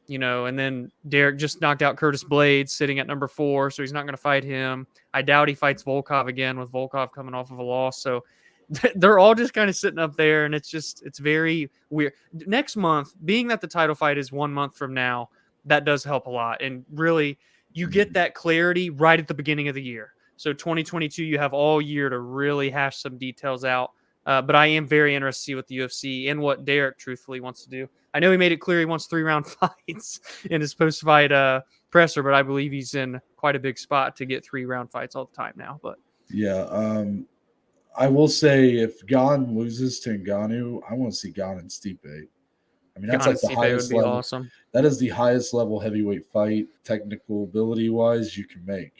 [SPEAKER 2] and then Derrick just knocked out Curtis Blades sitting at number 4, so he's not going to fight him. I doubt he fights Volkov again with Volkov coming off of a loss. So they're all just kind of sitting up there, and it's very weird. Next month, being that the title fight is 1 month from now, that does help a lot. And really, you get that clarity right at the beginning of the year. So 2022, you have all year to really hash some details out. But I am very interested to see what the UFC and what Derrick truthfully wants to do. I know he made it clear he wants 3-round fights in his post-fight presser, but I believe he's in quite a big spot to get 3-round fights all the time now. But
[SPEAKER 1] I will say if Gane loses to Ngannou, I want to see Gane and Stipe. I mean, that's like the highest level. Awesome. That is the highest level heavyweight fight, technical ability wise, you can make.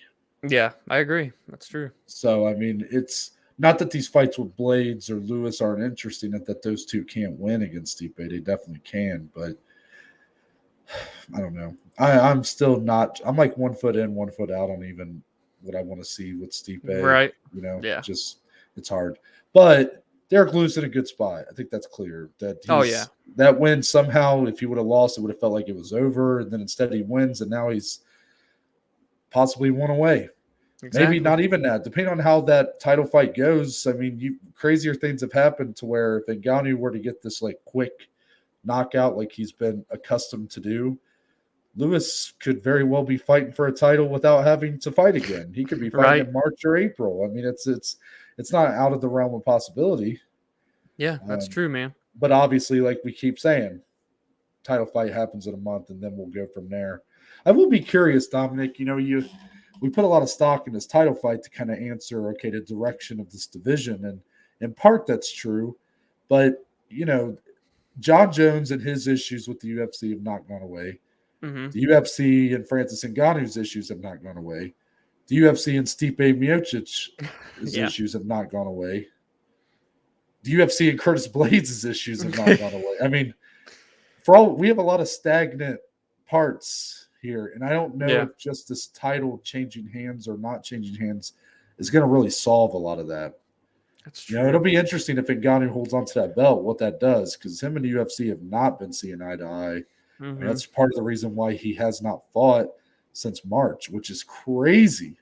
[SPEAKER 2] Yeah, I agree. That's true.
[SPEAKER 1] So, I mean, it's not that these fights with Blades or Lewis aren't interesting, that those two can't win against Stipe. They definitely can, but I don't know. I'm still not. I'm like 1 foot in, 1 foot out on even what I want to see with Stipe.
[SPEAKER 2] Right.
[SPEAKER 1] Just it's hard. But Derrick Lewis in a good spot. I think that's clear. That win somehow, if he would have lost, it would have felt like it was over. And then instead he wins, and now he's possibly one away. Exactly. Maybe not even that. Depending on how that title fight goes, I mean, crazier things have happened to where if Ngannou were to get this like quick knockout like he's been accustomed to do, Lewis could very well be fighting for a title without having to fight again. He could be fighting in March or April. I mean, it's not out of the realm of possibility.
[SPEAKER 2] Yeah, that's true, man.
[SPEAKER 1] But obviously, like we keep saying, title fight happens in a month, and then we'll go from there. I will be curious, Dominic. We put a lot of stock in this title fight to kind of answer, the direction of this division. And in part, that's true. But, John Jones and his issues with the UFC have not gone away. Mm-hmm. The UFC and Francis Ngannou's issues have not gone away. The UFC and Stipe Miocic's issues have not gone away. The UFC and Curtis Blades' issues have not gone away. I mean, we have a lot of stagnant parts here, and I don't know if just this title changing hands or not changing hands is going to really solve a lot of that.
[SPEAKER 2] That's true.
[SPEAKER 1] It'll be interesting if Ngannou holds onto that belt, what that does, because him and the UFC have not been seeing eye to eye. Mm-hmm. And that's part of the reason why he has not fought since March, which is crazy.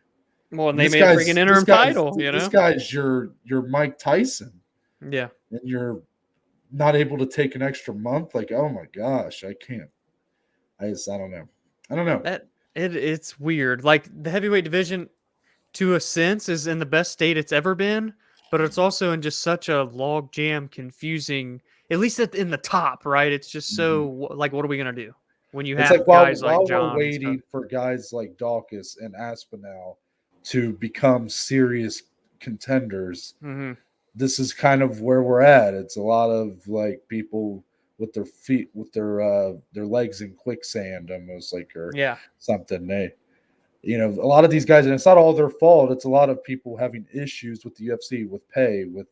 [SPEAKER 2] Well, and they made a freaking interim title,
[SPEAKER 1] This guy's your Mike Tyson.
[SPEAKER 2] Yeah.
[SPEAKER 1] And you're not able to take an extra month. Like, oh my gosh, I can't. I don't know. I don't know.
[SPEAKER 2] It's weird. Like the heavyweight division, to a sense, is in the best state it's ever been, but it's also in just such a logjam, confusing. At least in the top, right? It's just so like, what are we gonna do? when you
[SPEAKER 1] It's
[SPEAKER 2] have
[SPEAKER 1] like
[SPEAKER 2] guys like
[SPEAKER 1] while we're
[SPEAKER 2] John.
[SPEAKER 1] waiting for guys like Daukaus and Aspinall to become serious contenders,
[SPEAKER 2] Mm-hmm.
[SPEAKER 1] this is kind of where we're at. It's a lot of like people with their feet, with their legs in quicksand, almost like, or something. A lot of these guys, and it's not all their fault. It's a lot of people having issues with the UFC, with pay, with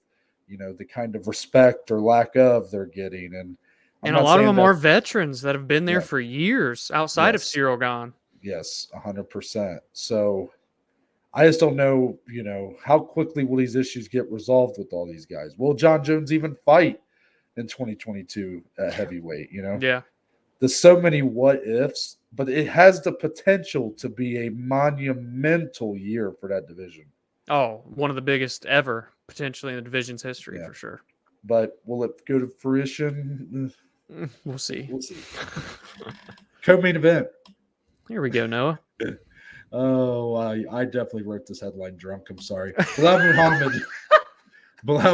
[SPEAKER 1] the kind of respect or lack of they're getting. And I'm
[SPEAKER 2] And a
[SPEAKER 1] not
[SPEAKER 2] lot of
[SPEAKER 1] saying
[SPEAKER 2] them
[SPEAKER 1] that.
[SPEAKER 2] are veterans that have been there
[SPEAKER 1] Yeah,
[SPEAKER 2] for years outside of
[SPEAKER 1] yes,
[SPEAKER 2] Cyril Gahn.
[SPEAKER 1] yes, 100%. So I just don't know, how quickly will these issues get resolved with all these guys? Will John Jones even fight in 2022 at heavyweight?
[SPEAKER 2] Yeah.
[SPEAKER 1] There's so many what ifs, but it has the potential to be a monumental year for that division.
[SPEAKER 2] Oh, one of the biggest ever, potentially in the division's history, for sure.
[SPEAKER 1] But will it go to fruition?
[SPEAKER 2] We'll see.
[SPEAKER 1] We'll see. Co-main event.
[SPEAKER 2] Here we go, Noah.
[SPEAKER 1] Oh, I definitely wrote this headline drunk. I'm sorry. Belal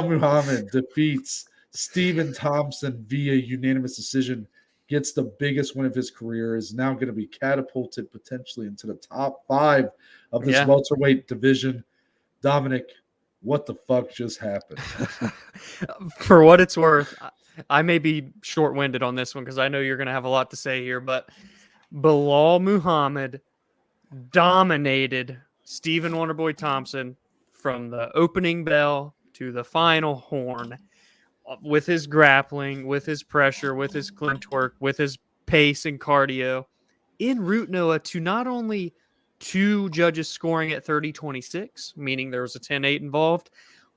[SPEAKER 1] Muhammad defeats Stephen Thompson via unanimous decision, gets the biggest win of his career, is now going to be catapulted potentially into the top 5 of this welterweight division. Dominic, what the fuck just happened?
[SPEAKER 2] For what it's worth, I may be short-winded on this one because I know you're going to have a lot to say here, but Belal Muhammad dominated Stephen Wonderboy Thompson from the opening bell to the final horn with his grappling, with his pressure, with his clinch work, with his pace and cardio. En route, Noah, to not only 2 judges scoring at 30-26, meaning there was a 10-8 involved,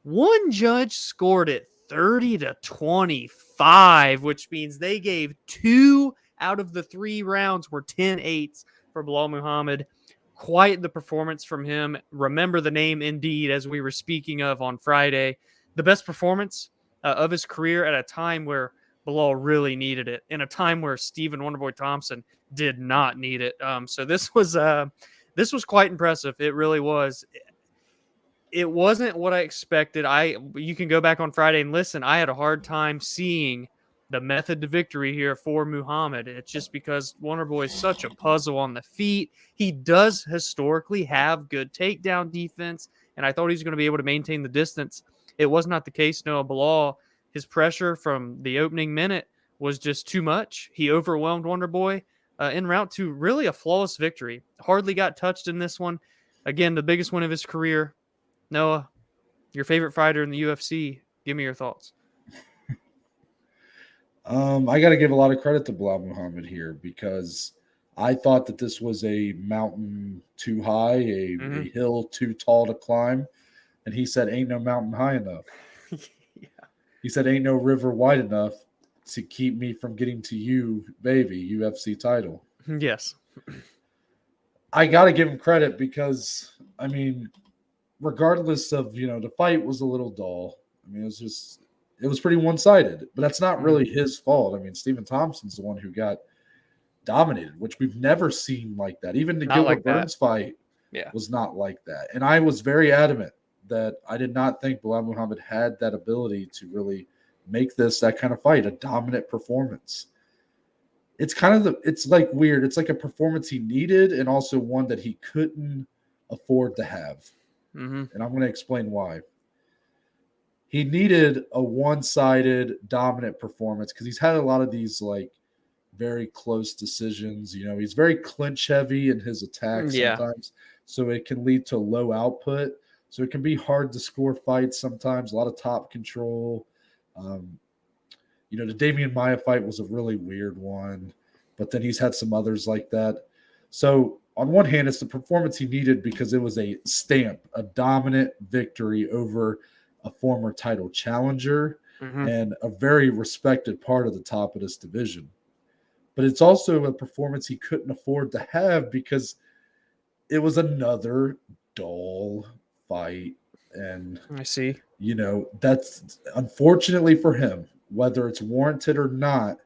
[SPEAKER 2] one judge scored it 30-25, which means they gave 2 out of the 3 rounds were 10-8s for Belal Muhammad. Quite the performance from him. Remember the name indeed, as we were speaking of on Friday. The best performance of his career at a time where Belal really needed it, in a time where Stephen Wonderboy Thompson did not need it. So this was quite impressive. It really was. It wasn't what I expected. You can go back on Friday and listen. I had a hard time seeing the method to victory here for Muhammad. It's just because Wonderboy is such a puzzle on the feet. He does historically have good takedown defense, and I thought he was going to be able to maintain the distance. It was not the case. Noah Belal, his pressure from the opening minute was just too much. He overwhelmed Wonderboy en route to really a flawless victory. Hardly got touched in this one. Again, the biggest win of his career. Noah, your favorite fighter in the UFC. Give me your thoughts.
[SPEAKER 1] I got to give a lot of credit to Belal Muhammad here because I thought that this was a mountain too high, a hill too tall to climb. And he said, ain't no mountain high enough. He said, ain't no river wide enough to keep me from getting to you, baby, UFC title.
[SPEAKER 2] Yes.
[SPEAKER 1] I got to give him credit because, I mean, regardless of, the fight was a little dull. I mean, it was pretty one-sided, but that's not really his fault. I mean, Stephen Thompson's the one who got dominated, which we've never seen like that. Even the Gilbert Burns fight was not like that. And I was very adamant that I did not think Belal Muhammad had that ability to really make this that kind of fight, a dominant performance. It's it's like weird. It's like a performance he needed and also one that he couldn't afford to have. And I'm going to explain why. He needed a one-sided dominant performance because he's had a lot of these like very close decisions. He's very clinch heavy in his attacks sometimes, so it can lead to low output. So it can be hard to score fights sometimes, a lot of top control. The Damian Maia fight was a really weird one, but then he's had some others like that. So on one hand, it's the performance he needed because it was a dominant victory over a former title challenger and a very respected part of the top of this division. But it's also a performance he couldn't afford to have because it was another dull fight. And
[SPEAKER 2] I see.
[SPEAKER 1] That's unfortunately for him, whether it's warranted or not,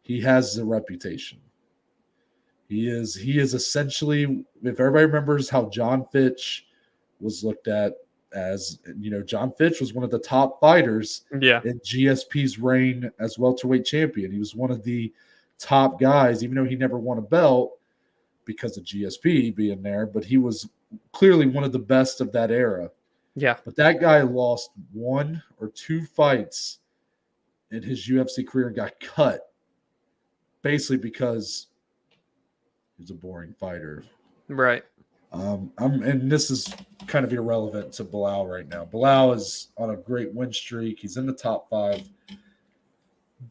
[SPEAKER 1] he has the reputation. He is essentially, if everybody remembers how John Fitch was looked at as, John Fitch was one of the top fighters in GSP's reign as welterweight champion. He was one of the top guys, even though he never won a belt because of GSP being there, but he was clearly one of the best of that era.
[SPEAKER 2] Yeah.
[SPEAKER 1] But that guy lost 1 or 2 fights in his UFC career and got cut basically because he was a boring fighter.
[SPEAKER 2] Right.
[SPEAKER 1] And this is kind of irrelevant to Belal right now. Belal is on a great win streak. He's in the top 5.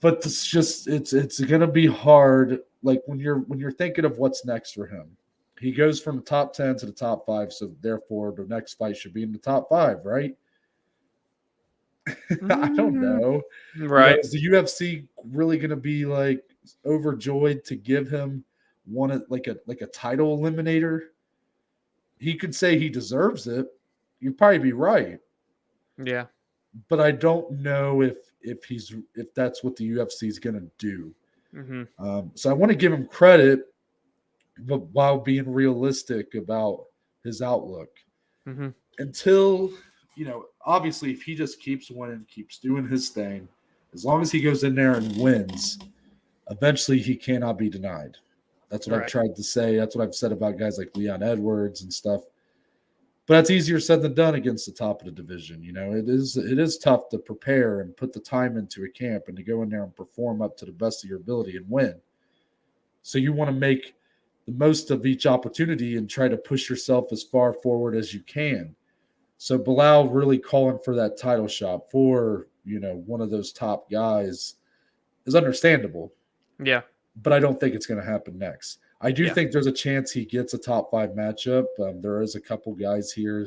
[SPEAKER 1] But it's gonna be hard. Like when you're thinking of what's next for him, he goes from the top 10 to the top 5. So therefore, the next fight should be in the top 5, right? I don't know.
[SPEAKER 2] Right.
[SPEAKER 1] Is the UFC really gonna be like overjoyed to give him like a title eliminator? He could say he deserves it. You'd probably be right.
[SPEAKER 2] Yeah.
[SPEAKER 1] But I don't know if that's what the UFC is going to do. So I want to give him credit, but while being realistic about his outlook. Until, obviously if he just keeps winning, keeps doing his thing, as long as he goes in there and wins, eventually he cannot be denied. That's what I've tried to say. That's what I've said about guys like Leon Edwards and stuff. But that's easier said than done against the top of the division. It is tough to prepare and put the time into a camp and to go in there and perform up to the best of your ability and win. So you want to make the most of each opportunity and try to push yourself as far forward as you can. So Belal really calling for that title shot for, one of those top guys is understandable.
[SPEAKER 2] Yeah.
[SPEAKER 1] But I don't think it's going to happen next. I do think there's a chance he gets a top 5 matchup. There is a couple guys here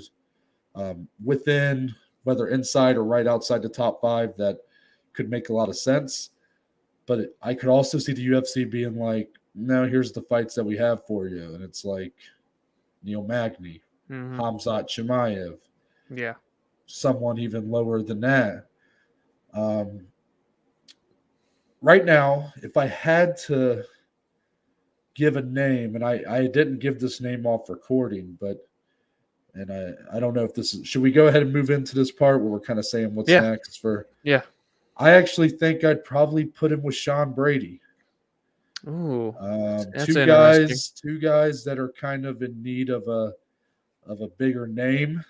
[SPEAKER 1] within, whether inside or right outside the top 5, that could make a lot of sense. But I could also see the UFC being like, no, here's the fights that we have for you. And it's like Neil Magny, Hamzat Chimaev.
[SPEAKER 2] Yeah.
[SPEAKER 1] Someone even lower than that. Right now, if I had to give a name, and I didn't give this name off recording, and I don't know if this is, should we go ahead and move into this part where we're kind of saying what's next for?
[SPEAKER 2] Yeah.
[SPEAKER 1] I actually think I'd probably put him with Sean Brady.
[SPEAKER 2] Ooh, that's
[SPEAKER 1] two guys that are kind of in need of a bigger name.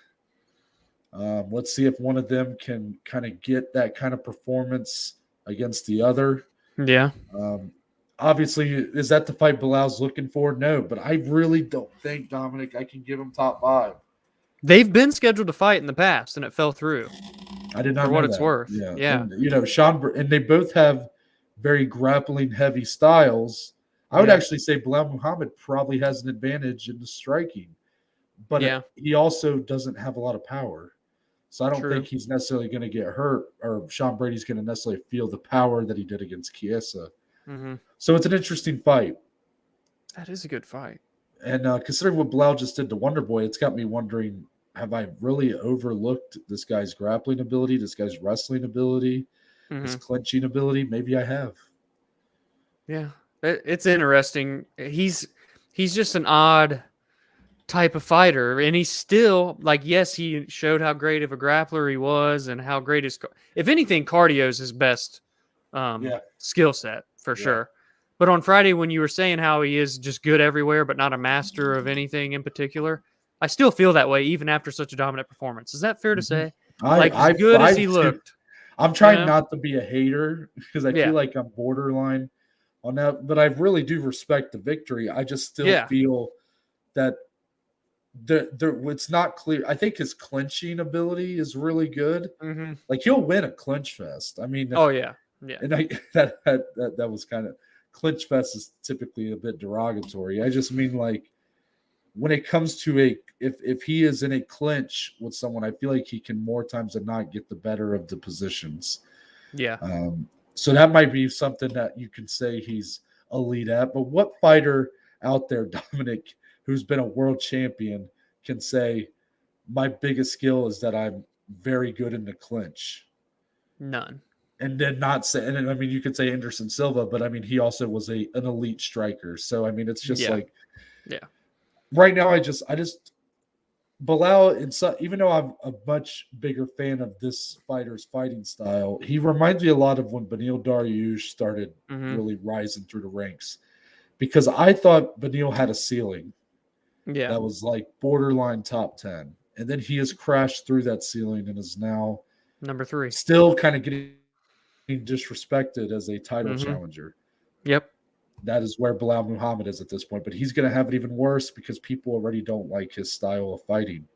[SPEAKER 1] Let's see if one of them can kind of get that kind of performance against the other.
[SPEAKER 2] Yeah.
[SPEAKER 1] Obviously, is that the fight Belal's looking for? No, but I really don't think, Dominic, I can give him top 5.
[SPEAKER 2] They've been scheduled to fight in the past, and it fell through.
[SPEAKER 1] I did not know
[SPEAKER 2] for what
[SPEAKER 1] that.
[SPEAKER 2] It's worth. Yeah.
[SPEAKER 1] And, Sean, and they both have very grappling heavy styles. I would actually say Belal Muhammad probably has an advantage in the striking, but he also doesn't have a lot of power. So I don't think he's necessarily going to get hurt, or Sean Brady's going to necessarily feel the power that he did against Chiesa. So it's an interesting fight.
[SPEAKER 2] That is a good fight.
[SPEAKER 1] And considering what Belal just did to Wonder Boy, it's got me wondering, have I really overlooked this guy's grappling ability, this guy's wrestling ability, his clinching ability? Maybe I have.
[SPEAKER 2] Yeah, it's interesting. He's just an odd type of fighter, and he's still like, yes, he showed how great of a grappler he was and how great his, if anything, cardio is his best skill set for sure. But on Friday, when you were saying how he is just good everywhere but not a master of anything in particular, I still feel that way even after such a dominant performance. Is that fair to say? As good as he looked,
[SPEAKER 1] I'm trying not to be a hater because I feel like I'm borderline on that, but I really do respect the victory. I just still feel that it's not clear. I think his clinching ability is really good. Like he'll win a clinch fest. I mean, and that was kind of, clinch fest is typically a bit derogatory. I just mean like when it comes to if he is in a clinch with someone, I feel like he can more times than not get the better of the positions. So that might be something that you can say he's elite at. But what fighter out there, Dominic, who's been a world champion, can say my biggest skill is that I'm very good in the clinch? None. And then not say, and I mean, you could say Anderson Silva, but I mean, he also was an elite striker. So I mean, it's just right now, I just Belal, even though I'm a much bigger fan of this fighter's fighting style, he reminds me a lot of when Beneil Dariush started really rising through the ranks. Because I thought Beneil had a ceiling that was like borderline top 10. And then he has crashed through that ceiling and is now
[SPEAKER 2] number 3.
[SPEAKER 1] Still kind of getting disrespected as a title challenger.
[SPEAKER 2] Yep.
[SPEAKER 1] That is where Belal Muhammad is at this point, but he's going to have it even worse because people already don't like his style of fighting.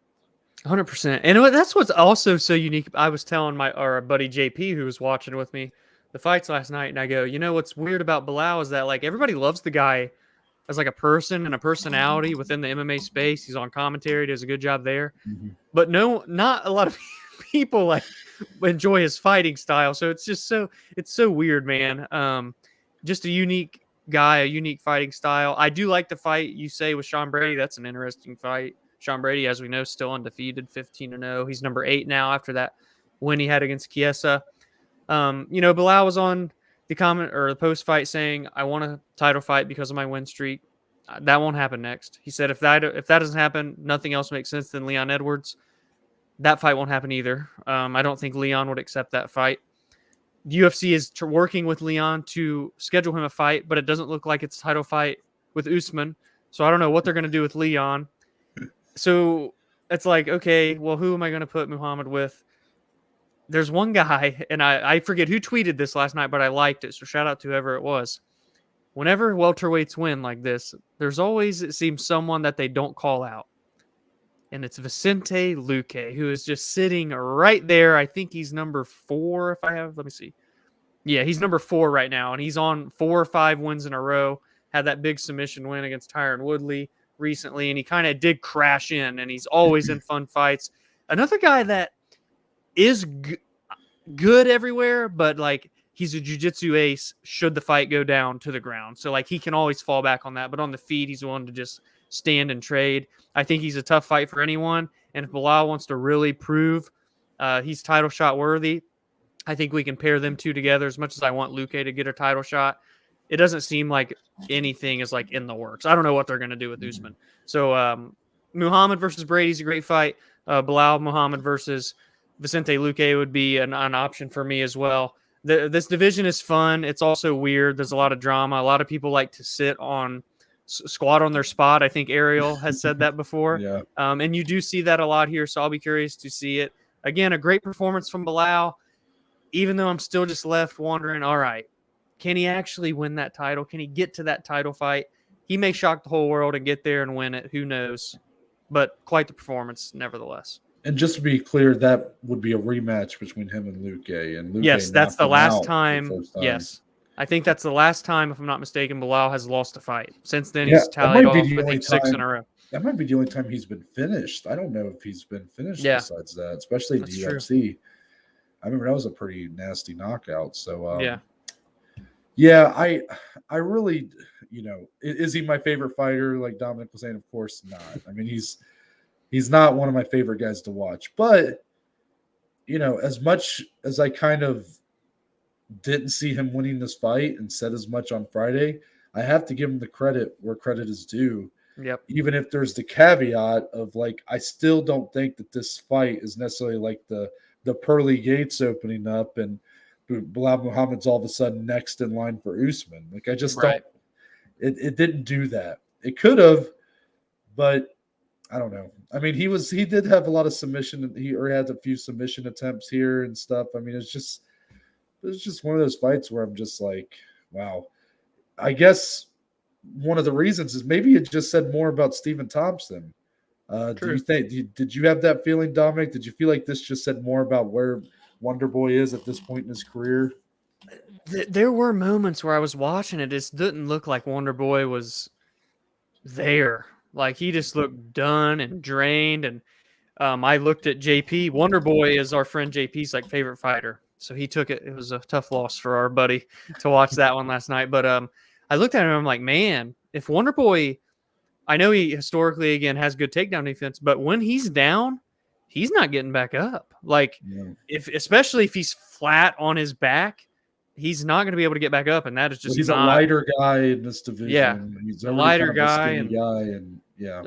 [SPEAKER 2] 100%. And that's what's also so unique. I was telling our buddy JP, who was watching with me the fights last night, and I go, what's weird about Belal is that like everybody loves the guy as like a person and a personality within the MMA space. He's on commentary, does a good job there. But not a lot of people like enjoy his fighting style. So it's so weird, man. Just a unique guy, a unique fighting style. I do like the fight you say with Sean Brady. That's an interesting fight. Sean Brady, as we know, still undefeated, 15-0. He's number 8 now after that win he had against Chiesa. Belal was on the comment or the post fight saying, "I want a title fight because of my win streak." That won't happen next. He said, if that doesn't happen, nothing else makes sense than Leon Edwards. That fight won't happen either. I don't think Leon would accept that fight. The UFC is working with Leon to schedule him a fight, but it doesn't look like it's a title fight with Usman. So I don't know what they're going to do with Leon. So it's like, okay, well, who am I going to put Muhammad with? There's one guy, and I forget who tweeted this last night, but I liked it. So shout out to whoever it was. Whenever welterweights win like this, there's always, it seems, someone that they don't call out. And it's Vicente Luque, who is just sitting right there. I think he's number 4, let me see. Yeah, he's number 4 right now, and he's on 4 or 5 wins in a row. Had that big submission win against Tyron Woodley recently, and he kind of did crash in, and he's always in fun fights. Another guy that is good everywhere, but like he's a jiu-jitsu ace should the fight go down to the ground. So like he can always fall back on that, but on the feet, he's willing to just stand and trade. I think he's a tough fight for anyone, and if Belal wants to really prove he's title shot worthy, I think we can pair them two together. As much as I want Luque to get a title shot, it doesn't seem like anything is like in the works. I don't know what they're going to do with Usman. So Muhammad versus Brady's a great fight. Belal Muhammad versus Vicente Luque would be an option for me as well. This division is fun. It's also weird. There's a lot of drama. A lot of people like to squat on their spot. I think Ariel has said that before.
[SPEAKER 1] Yeah.
[SPEAKER 2] And you do see that a lot here, so I'll be curious to see it. Again, a great performance from Belal, even though I'm still just left wondering, all right, can he actually win that title? Can he get to that title fight? He may shock the whole world and get there and win it. Who knows? But quite the performance, nevertheless.
[SPEAKER 1] And just to be clear, that would be a rematch between him and Luque. And Luque
[SPEAKER 2] yes, that's the last time.
[SPEAKER 1] The time.
[SPEAKER 2] Yes. I think that's the last time, if I'm not mistaken, Belal has lost a fight. Since then, he's tallied off, I think, 6 in a row.
[SPEAKER 1] That might be the only time he's been finished. I don't know if he's been finished besides that, especially the UFC. True. I remember that was a pretty nasty knockout. So, I really, is he my favorite fighter? Like Dominic was saying, of course not. I mean, he's not one of my favorite guys to watch. But, as much as I kind of didn't see him winning this fight and said as much on Friday, I have to give him the credit where credit is due.
[SPEAKER 2] Yep.
[SPEAKER 1] Even if there's the caveat of like, I still don't think that this fight is necessarily like the pearly gates opening up and Belal Muhammad's all of a sudden next in line for Usman. Like I just don't. It didn't do that. It could have, but I don't know. I mean, he did have a lot of submission. He had a few submission attempts here and stuff. I mean, it's just one of those fights where I'm just like, wow. I guess one of the reasons is maybe it just said more about Stephen Thompson. Do you think? Did you have that feeling, Dominic? Did you feel like this just said more about where Wonder Boy is at this point in his career?
[SPEAKER 2] There were moments where I was watching it. It didn't look like Wonder Boy was there. Like he just looked done and drained. And I looked at JP. Wonder Boy is our friend JP's like favorite fighter. So he took it. It was a tough loss for our buddy to watch that one last night. But I looked at him and I'm like, man, if Wonder Boy, I know he historically, again, has good takedown defense, but when he's down, he's not getting back up. Like, especially if he's flat on his back, he's not going to be able to get back up. And that is just
[SPEAKER 1] he's a lighter guy in this division.
[SPEAKER 2] Yeah,
[SPEAKER 1] he's
[SPEAKER 2] a lighter
[SPEAKER 1] kind of
[SPEAKER 2] guy.
[SPEAKER 1] and Yeah,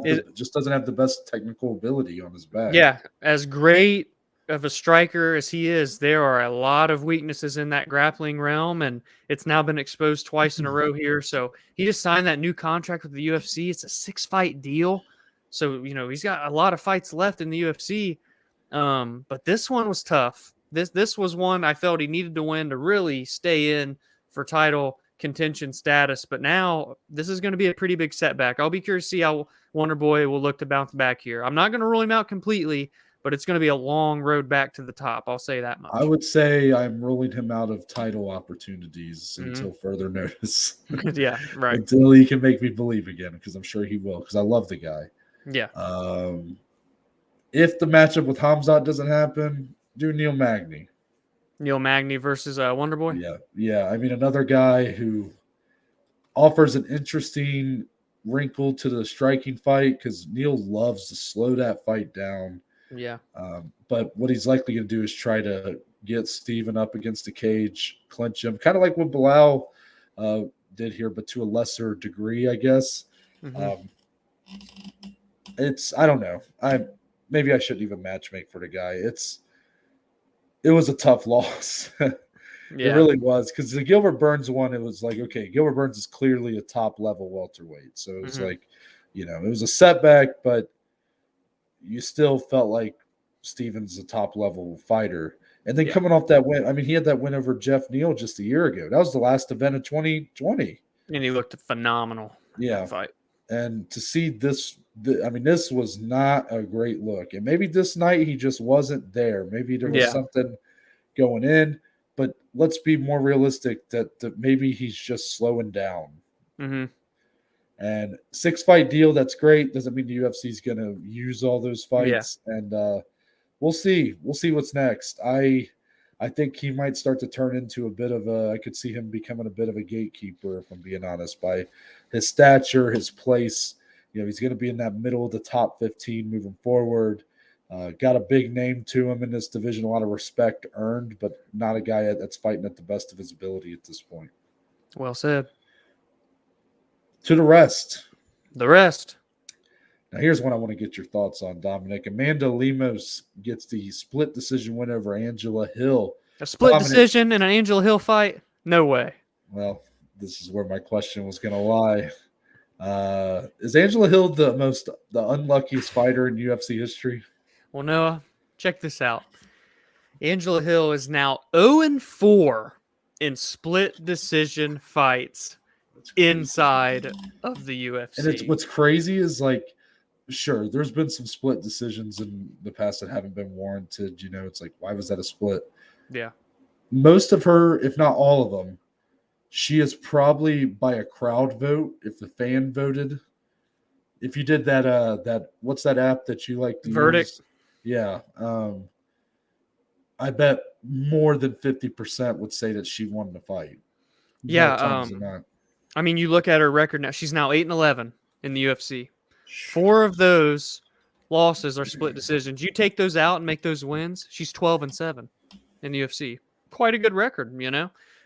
[SPEAKER 2] It,
[SPEAKER 1] just doesn't have the best technical ability on his back.
[SPEAKER 2] Yeah, as great of a striker as he is, there are a lot of weaknesses in that grappling realm, and it's now been exposed twice in a row here. So he just signed that new contract with the UFC. It's a 6-fight deal, so he's got a lot of fights left in the UFC. But this one was tough. This was one I felt he needed to win to really stay in for title contention status. But now this is going to be a pretty big setback. I'll be curious to see how Wonder Boy will look to bounce back here. I'm not going to rule him out completely, but it's going to be a long road back to the top. I'll say that much.
[SPEAKER 1] I would say I'm ruling him out of title opportunities until further notice.
[SPEAKER 2] Yeah, right.
[SPEAKER 1] Until he can make me believe again, because I'm sure he will, because I love the guy.
[SPEAKER 2] Yeah.
[SPEAKER 1] If the matchup with Hamzat doesn't happen, do Neil Magny.
[SPEAKER 2] Neil Magny versus Wonder Boy?
[SPEAKER 1] Yeah. I mean, another guy who offers an interesting wrinkle to the striking fight, because Neil loves to slow that fight down.
[SPEAKER 2] Yeah.
[SPEAKER 1] But what he's likely going to do is try to get Stephen up against the cage, clinch him, kind of like what Belal did here, but to a lesser degree, I guess.
[SPEAKER 2] Mm-hmm.
[SPEAKER 1] I don't know. Maybe I shouldn't even matchmake for the guy. It was a tough loss. It really was, because the Gilbert Burns one, it was like, okay, Gilbert Burns is clearly a top level welterweight. So it was like, it was a setback, but you still felt like Stephen's a top level fighter. And then coming off that win, I mean, he had that win over Jeff Neal just a year ago. That was the last event of 2020.
[SPEAKER 2] And he looked phenomenal.
[SPEAKER 1] Yeah.
[SPEAKER 2] Fight.
[SPEAKER 1] And to see this was not a great look. And maybe this night he just wasn't there. Maybe there was something going in. But let's be more realistic that maybe he's just slowing down.
[SPEAKER 2] Mm-hmm.
[SPEAKER 1] And 6-fight deal, that's great. Doesn't mean the UFC is going to use all those fights. Yeah. And we'll see. We'll see what's next. I think he might start to turn into a bit of I could see him becoming a bit of a gatekeeper, if I'm being honest, by his stature, his place. He's going to be in that middle of the top 15 moving forward. Got a big name to him in this division, a lot of respect earned, but not a guy that's fighting at the best of his ability at this point.
[SPEAKER 2] Well said.
[SPEAKER 1] To the rest.
[SPEAKER 2] The rest.
[SPEAKER 1] Now, here's one I want to get your thoughts on, Dominic. Amanda Lemos gets the split decision win over Angela Hill.
[SPEAKER 2] A split decision in an Angela Hill fight? No way.
[SPEAKER 1] Well, this is where my question was going to lie. Is Angela Hill the unluckiest fighter in UFC history?
[SPEAKER 2] Well, Noah, check this out. Angela Hill is now 0-4 in split decision fights inside of the UFC.
[SPEAKER 1] And what's crazy is, like, sure, there's been some split decisions in the past that haven't been warranted. It's like, why was that a split?
[SPEAKER 2] Yeah.
[SPEAKER 1] Most of her, if not all of them, she is probably by a crowd vote. If the fan voted, if you did that what's that app that you like to
[SPEAKER 2] Verdict
[SPEAKER 1] use? Yeah. I bet more than 50% would say that she won the fight.
[SPEAKER 2] Yeah. I mean, you look at her record now. She's now 8-11 in the UFC. 4 of those losses are split decisions. You take those out and make those wins, she's 12-7 in the UFC. Quite a good record,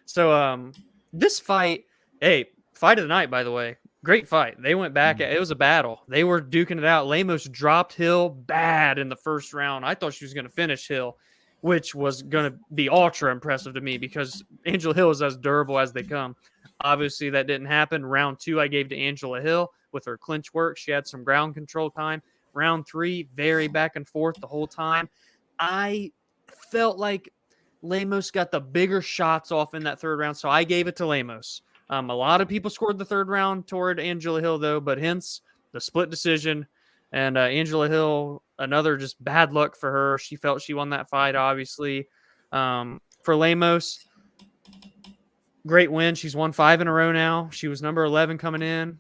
[SPEAKER 2] So this fight, fight of the night, by the way. Great fight. They went back. It was a battle. They were duking it out. Lemos dropped Hill bad in the first round. I thought she was going to finish Hill, which was going to be ultra impressive to me because Angela Hill is as durable as they come. Obviously, that didn't happen. Round 2, I gave to Angela Hill with her clinch work. She had some ground control time. Round 3, very back and forth the whole time. I felt like Lemos got the bigger shots off in that third round, so I gave it to Lemos. A lot of people scored the third round toward Angela Hill, though, but hence the split decision. And Angela Hill, another just bad luck for her. She felt she won that fight, obviously. For Lemos, great win. She's won 5 in a row now. She was number 11 coming in.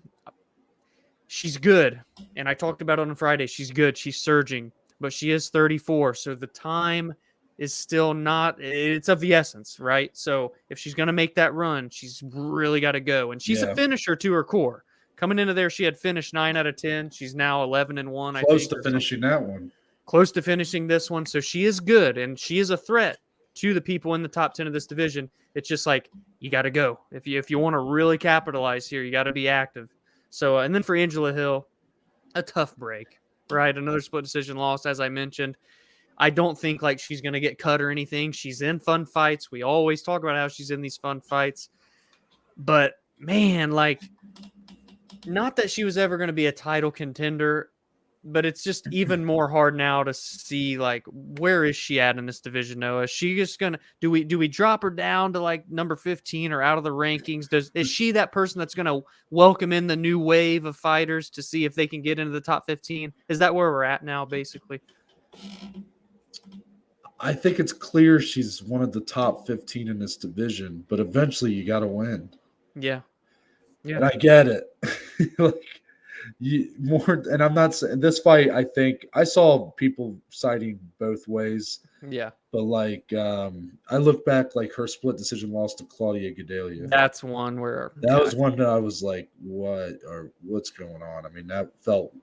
[SPEAKER 2] She's good. And I talked about it on Friday. She's good. She's surging. But she is 34, so the time is still not – it's of the essence, right? So if she's going to make that run, she's really got to go. And she's a finisher to her core. Coming into there, she had finished 9 out of 10. She's now 11-1, I think.
[SPEAKER 1] Close to finishing that one.
[SPEAKER 2] Close to finishing this one. So she is good, and she is a threat to the people in the top 10 of this division. It's just like, you got to go. If you want to really capitalize here, you got to be active. So, and then for Angela Hill, a tough break, right? Another split decision loss, as I mentioned. I don't think like she's going to get cut or anything. She's in fun fights. We always talk about how she's in these fun fights. But man, like, not that she was ever going to be a title contender, but it's just even more hard now to see like where is she at in this division, Noah? Is she just gonna do we drop her down to like number 15 or out of the rankings? Is she that person that's gonna welcome in the new wave of fighters to see if they can get into the top 15? Is that where we're at now, basically?
[SPEAKER 1] I think it's clear she's one of the top 15 in this division, but eventually you got to win.
[SPEAKER 2] Yeah.
[SPEAKER 1] And I get it. Like, and I'm not saying this fight. I think I saw people citing both ways.
[SPEAKER 2] Yeah.
[SPEAKER 1] But like, I look back, like her split decision loss to Claudia Gadelha.
[SPEAKER 2] That's one where
[SPEAKER 1] that was one that I was like, what's going on? I mean, that felt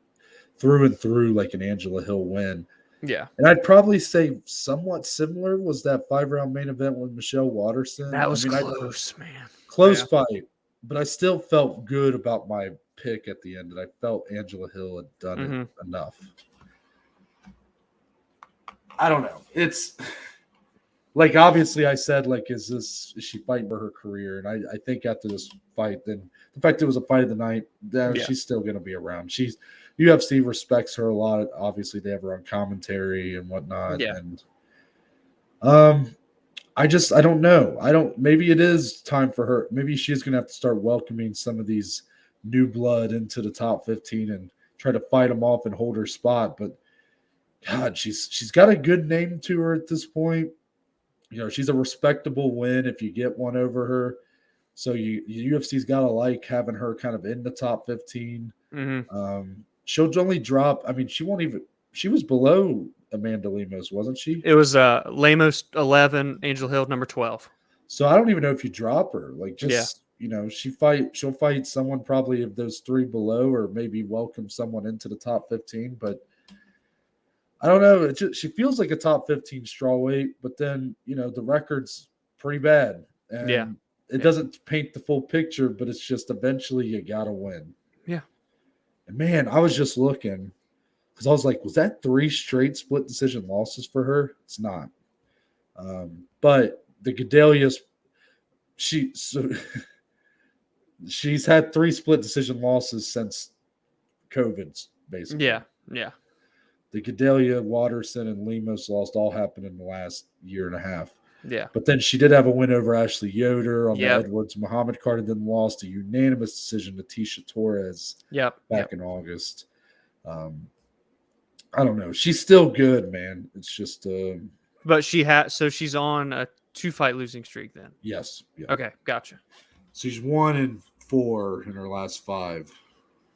[SPEAKER 1] through and through like an Angela Hill win.
[SPEAKER 2] Yeah.
[SPEAKER 1] And I'd probably say somewhat similar was that 5-round main event with Michelle Watterson.
[SPEAKER 2] That was close, man.
[SPEAKER 1] Close fight. But I still felt good about my pick at the end, and I felt Angela Hill had done it enough. I don't know. It's like, obviously I said, like, is she fighting for her career? And I think after this fight, then the fact it was a fight of the night, she's still going to be around. UFC respects her a lot. Obviously they have her on commentary and whatnot.
[SPEAKER 2] Yeah.
[SPEAKER 1] And I don't know. Maybe it is time for her. Maybe she's going to have to start welcoming some of these new blood into the top 15 and try to fight them off and hold her spot. But God, she's got a good name to her at this point. You know, she's a respectable win if you get one over her. So UFC's got to like having her kind of in the top 15. She'll only drop. I mean, she was below Amanda Lemos, wasn't she?
[SPEAKER 2] It was Lemos 11, Angel Hill number 12.
[SPEAKER 1] So I don't even know if you drop her. Like, just you know, she'll fight someone probably of those three below, or maybe welcome someone into the top 15. But I don't know. She feels like a top 15 strawweight, but then, you know, the record's pretty bad. And it doesn't paint the full picture, but it's just eventually you gotta win.
[SPEAKER 2] Yeah.
[SPEAKER 1] And man, I was just looking. Because I was like, was that 3 straight split decision losses for her? It's not. But the Gadelha's, she's had 3 split decision losses since COVID's, basically.
[SPEAKER 2] Yeah.
[SPEAKER 1] The Gadelha, Watterson, and Lemos lost all happened in the last year and a half.
[SPEAKER 2] Yeah.
[SPEAKER 1] But then she did have a win over Ashley Yoder on the Edwards Muhammad card, and then lost a unanimous decision to Tisha Torres back in August. I don't know. She's still good, man. It's just
[SPEAKER 2] but she's on a 2-fight losing streak then.
[SPEAKER 1] Yes. Yeah.
[SPEAKER 2] Okay, gotcha.
[SPEAKER 1] So she's 1-4 in her last 5.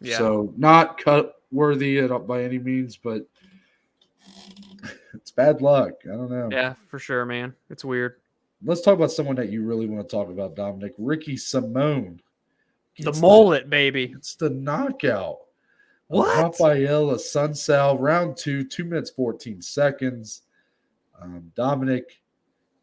[SPEAKER 2] Yeah.
[SPEAKER 1] So not cut worthy by any means, but it's bad luck. I don't know.
[SPEAKER 2] Yeah, for sure, man. It's weird.
[SPEAKER 1] Let's talk about someone that you really want to talk about, Dominic. Ricky Simone.
[SPEAKER 2] The mullet, baby.
[SPEAKER 1] It's the knockout.
[SPEAKER 2] What?
[SPEAKER 1] Rafaela Sunsao, round 2, 2 minutes, 14 seconds. Dominic,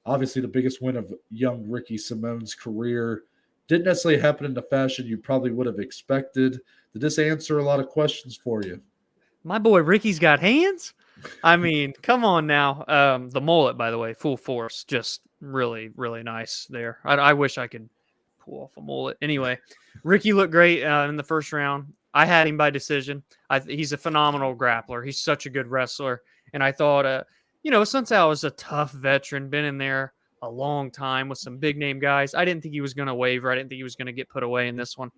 [SPEAKER 1] obviously the biggest win of young Ricky Simone's career. Didn't necessarily happen in the fashion you probably would have expected. Did this answer a lot of questions for you?
[SPEAKER 2] My boy Ricky's got hands? I mean, come on now. The mullet, by the way, full force. Just really, really nice there. I wish I could pull off a mullet. Anyway, Ricky looked great in the first round. I had him by decision. He's a phenomenal grappler. He's such a good wrestler. And I thought, Sunsao is a tough veteran, been in there a long time with some big name guys. I didn't think he was going to waver. I didn't think he was going to get put away in this one.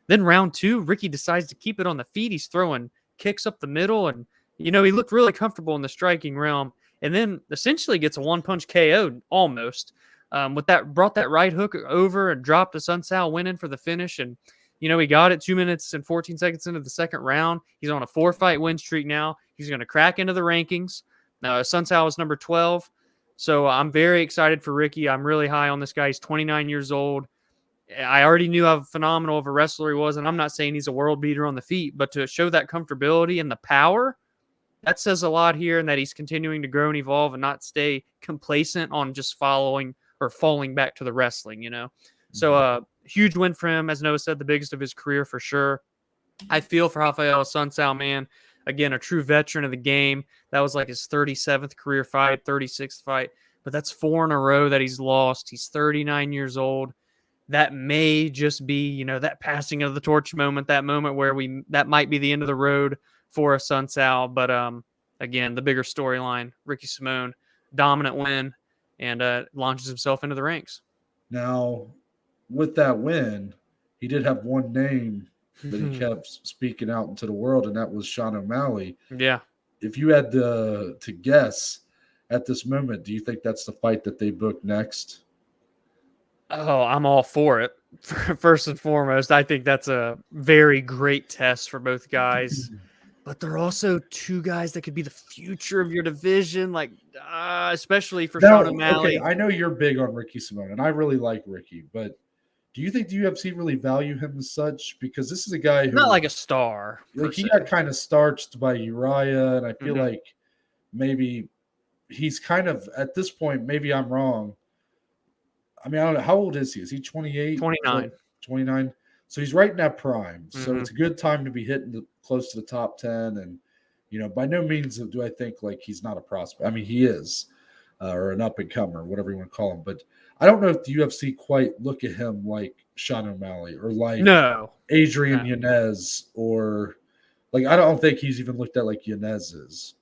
[SPEAKER 2] Then round 2, Ricky decides to keep it on the feet. He's throwing kicks up the middle. And, he looked really comfortable in the striking realm. And then essentially gets a 1-punch KO almost. Brought that right hook over and dropped the Sunsao, went in for the finish. And, he got it 2 minutes and 14 seconds into the second round. He's on a 4-fight win streak now. He's going to crack into the rankings. Now, Sunsao is number 12. So I'm very excited for Ricky. I'm really high on this guy. He's 29 years old. I already knew how phenomenal of a wrestler he was, and I'm not saying he's a world beater on the feet, but to show that comfortability and the power, that says a lot here, and that he's continuing to grow and evolve and not stay complacent on just following or falling back to the wrestling, So huge win for him, as Noah said, the biggest of his career for sure. I feel for Rafael Sunsao, man. Again, a true veteran of the game. That was like his 37th career fight, 36th fight. But that's 4 in a row that he's lost. He's 39 years old. That may just be, that passing of the torch moment, that moment where that might be the end of the road for a Sunsao. But again, the bigger storyline, Ricky Simón, dominant win, and launches himself into the ranks.
[SPEAKER 1] Now, with that win, he did have one name that he kept speaking out into the world, and that was Sean O'Malley.
[SPEAKER 2] Yeah.
[SPEAKER 1] If you had to guess at this moment, do you think that's the fight that they book next?
[SPEAKER 2] Oh, I'm all for it. First and foremost, I think that's a very great test for both guys. But they're also two guys that could be the future of your division, like especially for Sean O'Malley.
[SPEAKER 1] Okay, I know you're big on Ricky Simón, and I really like Ricky, but do you think the UFC really value him as such? Because this is a guy who
[SPEAKER 2] not like a star.
[SPEAKER 1] Like he got kind of starched by Uriah, and I feel like maybe he's kind of at this point. Maybe I'm wrong. I mean, I don't know. How old is he? Is he 28?
[SPEAKER 2] 29.
[SPEAKER 1] 29. So he's right in that prime. So it's a good time to be hitting close to the top 10. And, by no means do I think like he's not a prospect. I mean, he is, or an up and comer, whatever you want to call him. But I don't know if the UFC quite look at him like Sean O'Malley or like Adrian Yanez, or like I don't think he's even looked at like Yanez is.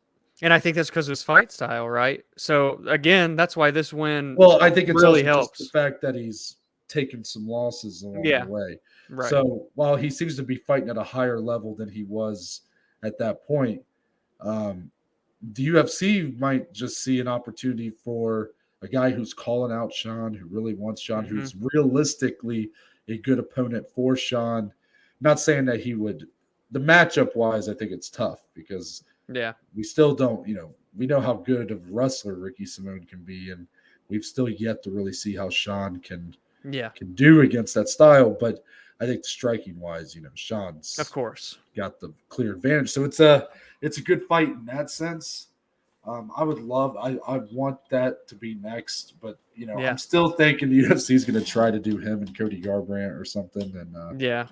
[SPEAKER 2] And I think that's because of his fight style, right? So again, that's why this win.
[SPEAKER 1] I think it's really helps just the fact that he's taken some losses along the way.
[SPEAKER 2] Right.
[SPEAKER 1] So while he seems to be fighting at a higher level than he was at that point, the UFC might just see an opportunity for a guy who's calling out Sean, who really wants Sean, who's realistically a good opponent for Sean. Not saying that he would. The matchup wise, I think it's tough because we still don't, we know how good of a wrestler Ricky Simón can be, and we've still yet to really see how Sean can do against that style. But I think striking wise, Sean's
[SPEAKER 2] of course
[SPEAKER 1] got the clear advantage. So it's a good fight in that sense. I want that to be next, but I'm still thinking the UFC is going to try to do him and Cody Garbrandt or something. And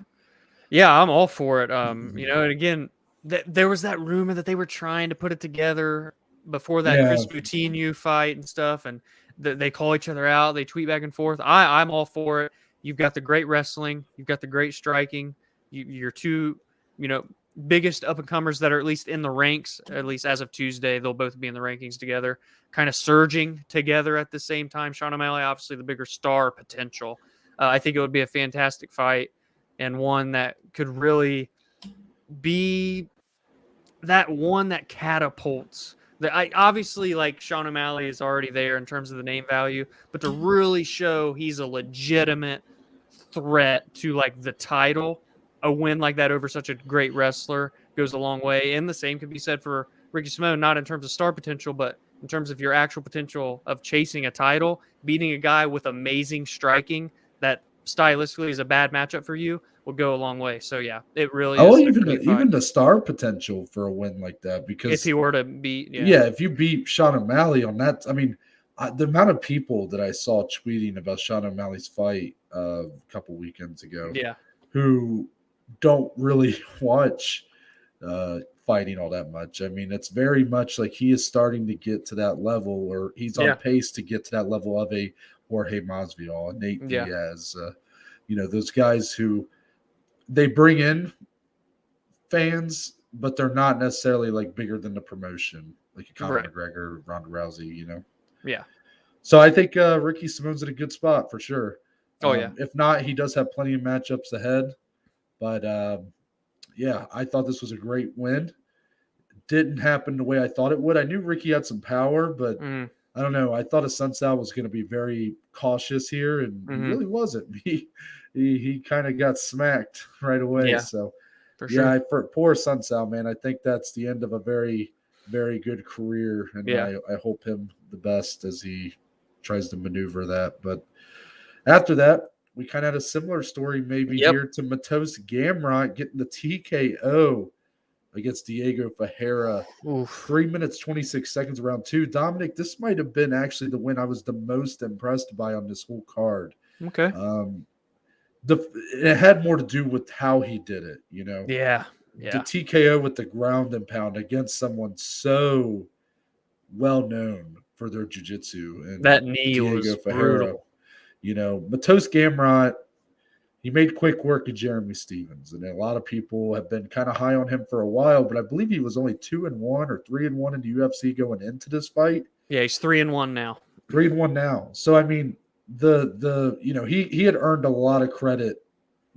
[SPEAKER 2] I'm all for it. And again, there was that rumor that they were trying to put it together before that Chris Daukaus fight and stuff, and they call each other out, they tweet back and forth. I'm all for it. You've got the great wrestling, you've got the great striking. You're two, biggest up-and-comers that are at least in the ranks, at least as of Tuesday. They'll both be in the rankings together, kind of surging together at the same time. Sean O'Malley, obviously the bigger star potential. I think it would be a fantastic fight and one that could really be that one that catapults. Obviously, like Sean O'Malley is already there in terms of the name value, but to really show he's a legitimate threat to like the title, a win like that over such a great wrestler goes a long way. And the same can be said for Ricky Simón, not in terms of star potential, but in terms of your actual potential of chasing a title, beating a guy with amazing striking that stylistically is a bad matchup for you will go a long way. So yeah, it really is.
[SPEAKER 1] Even the star potential for a win like that, because
[SPEAKER 2] if he were to beat,
[SPEAKER 1] if you beat Sean O'Malley on that, I mean, the amount of people that I saw tweeting about Sean O'Malley's fight a couple weekends ago, who don't really watch fighting all that much. I mean, it's very much like he is starting to get to that level, or he's on pace to get to that level of a Jorge Masvidal, a Nate Diaz, those guys who they bring in fans, but they're not necessarily like bigger than the promotion, like a Conor McGregor, Ronda Rousey,
[SPEAKER 2] Yeah.
[SPEAKER 1] So I think Ricky Simón's in a good spot for sure.
[SPEAKER 2] Oh,
[SPEAKER 1] If not, he does have plenty of matchups ahead. But I thought this was a great win. Didn't happen the way I thought it would. I knew Ricky had some power, but I don't know. I thought Sunsao was going to be very cautious here, and he really wasn't. He kind of got smacked right away.
[SPEAKER 2] Yeah,
[SPEAKER 1] so,
[SPEAKER 2] for sure.
[SPEAKER 1] For poor Sunsao, man, I think that's the end of a very, very good career, and I hope him the best as he tries to maneuver that. But after that, we kind of had a similar story maybe here to Matos Gamrot getting the TKO against Diego Ferreira. 3 minutes, 26 seconds, round 2. Dominic, this might have been actually the win I was the most impressed by on this whole card.
[SPEAKER 2] Okay.
[SPEAKER 1] it had more to do with how he did it, you know.
[SPEAKER 2] Yeah.
[SPEAKER 1] The TKO with the ground and pound against someone so well known for their jiu-jitsu, and
[SPEAKER 2] That knee
[SPEAKER 1] Diego
[SPEAKER 2] was
[SPEAKER 1] Ferreira.
[SPEAKER 2] brutal.
[SPEAKER 1] You know, Matos Gamrot, he made quick work of Jeremy Stevens, and a lot of people have been kind of high on him for a while, but I believe he was only 2-1 or 3-1 in the UFC going into this fight.
[SPEAKER 2] Yeah, he's 3-1 now.
[SPEAKER 1] 3-1 now. So I mean, the you know, he had earned a lot of credit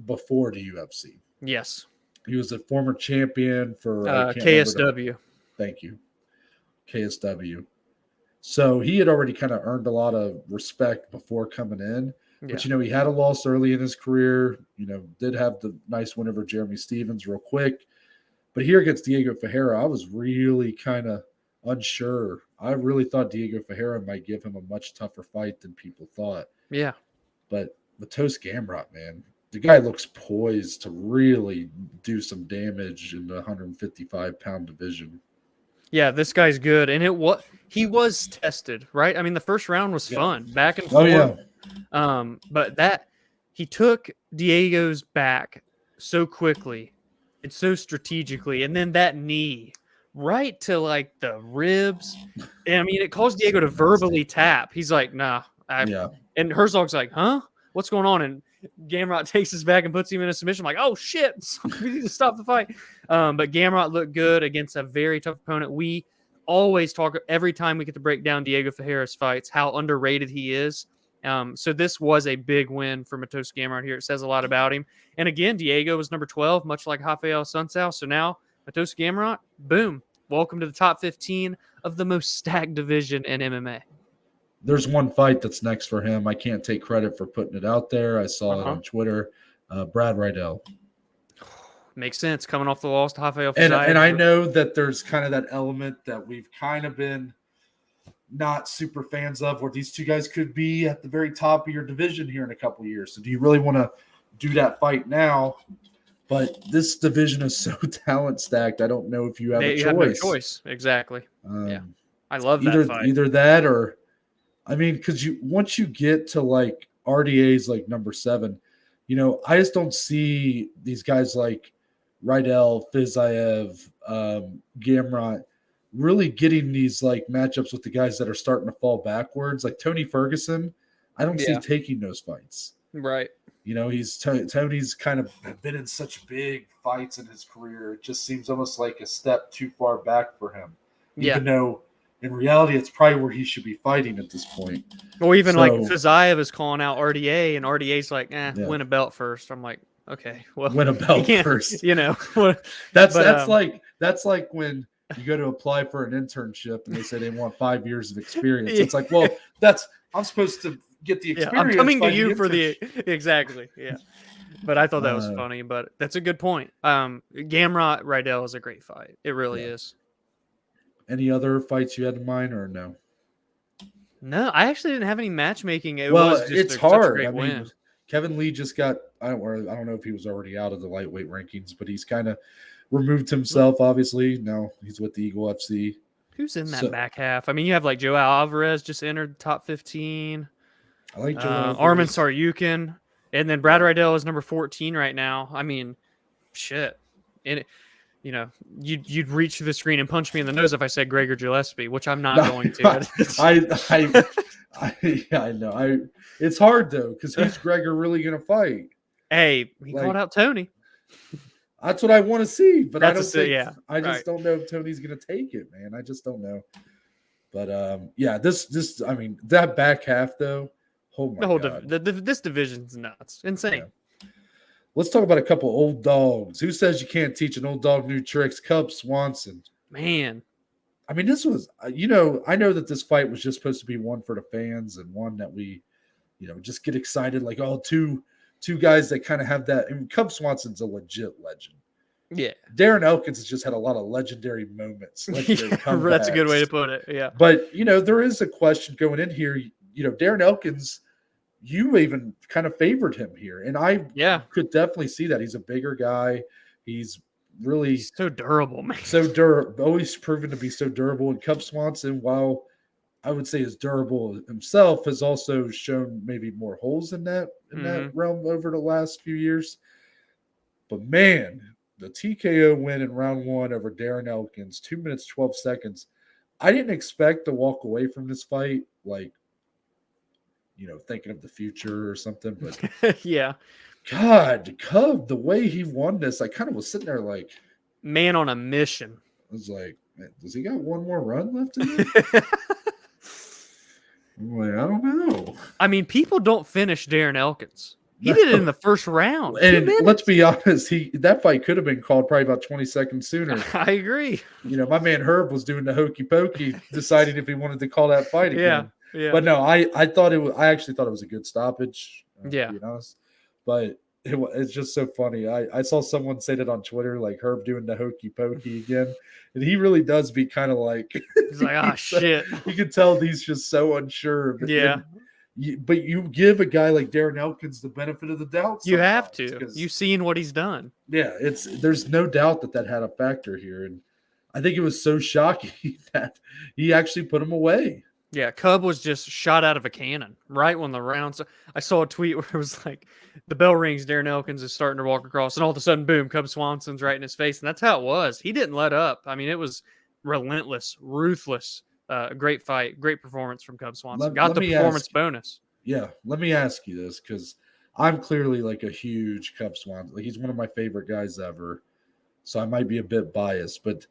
[SPEAKER 1] before the UFC.
[SPEAKER 2] Yes.
[SPEAKER 1] He was a former champion for
[SPEAKER 2] KSW.
[SPEAKER 1] Thank you. KSW. So he had already kind of earned a lot of respect before coming in.
[SPEAKER 2] Yeah.
[SPEAKER 1] But, you know, he had a loss early in his career, you know, did have the nice win over Jeremy Stevens real quick. But here against Diego Ferreira, I was really kind of unsure. I really thought Diego Ferreira might give him a much tougher fight than people thought.
[SPEAKER 2] Yeah.
[SPEAKER 1] But Matos Gamrot, man, the guy looks poised to really do some damage in the 155-pound division.
[SPEAKER 2] Yeah, this guy's good. And he was tested, right? I mean, the first round was fun, back and forth.
[SPEAKER 1] Oh,
[SPEAKER 2] yeah. But he took Diego's back so quickly and so strategically. And then that knee right to like the ribs. And I mean, it caused Diego to verbally tap. He's like, nah. And Herzog's like, huh? What's going on? And Gamrot takes his back and puts him in a submission. I'm like, oh, shit. We need to stop the fight. But Gamrot looked good against a very tough opponent. We always talk every time we get to break down Diego Ferreira's fights, how underrated he is. So this was a big win for Matos Gamrot here. It says a lot about him. And again, Diego was number 12, much like Rafael Sunsao. So now Matos Gamrot, boom. Welcome to the top 15 of the most stacked division in MMA.
[SPEAKER 1] There's one fight that's next for him. I can't take credit for putting it out there. I saw it on Twitter. Brad Riddell.
[SPEAKER 2] Makes sense. Coming off the loss to Rafael.
[SPEAKER 1] And I know that there's kind of that element that we've kind of been not super fans of, where these two guys could be at the very top of your division here in a couple of years. So do you really want to do that fight now? But this division is so talent stacked. I don't know if you have a choice.
[SPEAKER 2] You have no choice. Exactly. Yeah. I love that fight.
[SPEAKER 1] Either that or, I mean, because once you get to like RDA's like number 7, you know, I just don't see these guys like Riddell, Fiziev, Gamrot really getting these like matchups with the guys that are starting to fall backwards. Like Tony Ferguson, I don't see taking those fights.
[SPEAKER 2] Right.
[SPEAKER 1] You know, Tony's kind of been in such big fights in his career. It just seems almost like a step too far back for him. Even though in reality, it's probably where he should be fighting at this point.
[SPEAKER 2] Or even like Fiziev is calling out RDA, and RDA's like, win a belt first. I'm like, okay, well,
[SPEAKER 1] win a belt first.
[SPEAKER 2] You know,
[SPEAKER 1] that's like when you go to apply for an internship and they say they want 5 years of experience. It's like, well, I'm supposed to get the experience.
[SPEAKER 2] I'm coming to you for exactly. Yeah. But I thought that was funny, but that's a good point. Gamrot Riddell is a great fight. It really is. Any
[SPEAKER 1] other fights you had in mind or no?
[SPEAKER 2] No, I actually didn't have any matchmaking.
[SPEAKER 1] It's hard. I mean, Kevin Lee just got, I don't know if he was already out of the lightweight rankings, but he's kind of removed himself, obviously. Now he's with the Eagle FC.
[SPEAKER 2] Who's in that back half? I mean, you have like Joao Alvarez just entered top 15.
[SPEAKER 1] I like Joao
[SPEAKER 2] Arman Saryukin. And then Brad Riddell is number 14 right now. I mean, shit. And you know, you'd reach through the screen and punch me in the nose if I said Gregor Gillespie, which I'm not going to.
[SPEAKER 1] I know. It's hard though, because who's Gregor really going to fight?
[SPEAKER 2] Hey, he called out Tony.
[SPEAKER 1] That's what I want to see, but I just don't know if Tony's going to take it, man. I just don't know. But this I mean, that back half though. Oh my God.
[SPEAKER 2] This division's nuts, insane. Yeah.
[SPEAKER 1] Let's talk about a couple old dogs. Who says you can't teach an old dog new tricks? Cub Swanson.
[SPEAKER 2] Man. I
[SPEAKER 1] mean, this was, I know that this fight was just supposed to be one for the fans and one that we, just get excited. Like, two guys that kind of have that. I mean, Cub Swanson's a legit legend.
[SPEAKER 2] Yeah.
[SPEAKER 1] Darren Elkins has just had a lot of legendary moments.
[SPEAKER 2] That's a good way to put it. Yeah.
[SPEAKER 1] But, there is a question going in here. Darren Elkins, you even kind of favored him here. And I could definitely see that. He's a bigger guy. He's really
[SPEAKER 2] so durable, man.
[SPEAKER 1] Always proven to be so durable. And Cub Swanson, while I would say is durable himself, has also shown maybe more holes in that realm over the last few years. But man, the TKO win in round 1 over Darren Elkins, 2 minutes 12 seconds. I didn't expect to walk away from this fight like, thinking of the future or something. But
[SPEAKER 2] yeah,
[SPEAKER 1] God, Cub, the way he won this, I kind of was sitting there like,
[SPEAKER 2] man on a mission.
[SPEAKER 1] I was like, man, does he got one more run left in him? I'm like, I don't know.
[SPEAKER 2] I mean, people don't finish Darren Elkins. He did it in the first round.
[SPEAKER 1] And let's be honest, that fight could have been called probably about 20 seconds sooner.
[SPEAKER 2] I agree.
[SPEAKER 1] My man Herb was doing the hokey pokey, deciding if he wanted to call that fight again.
[SPEAKER 2] Yeah.
[SPEAKER 1] But no, I actually thought it was a good stoppage. To be honest. But it's just so funny. I saw someone say that on Twitter, like Herb doing the hokey pokey again. And he really does be kind of like
[SPEAKER 2] he's like, shit.
[SPEAKER 1] You can tell he's just so unsure. But but you give a guy like Darren Elkins the benefit of the doubt.
[SPEAKER 2] You have to. You've seen what he's done.
[SPEAKER 1] Yeah, there's no doubt that had a factor here. And I think it was so shocking that he actually put him away.
[SPEAKER 2] Yeah, Cub was just shot out of a cannon right when the round. I saw a tweet where it was like, the bell rings, Darren Elkins is starting to walk across, and all of a sudden, boom, Cub Swanson's right in his face. And that's how it was. He didn't let up. I mean, it was relentless, ruthless. Great fight, great performance from Cub Swanson. Got the performance bonus.
[SPEAKER 1] Yeah, let me ask you this, because I'm clearly like a huge Cub Swanson. Like, he's one of my favorite guys ever. So I might be a bit biased. But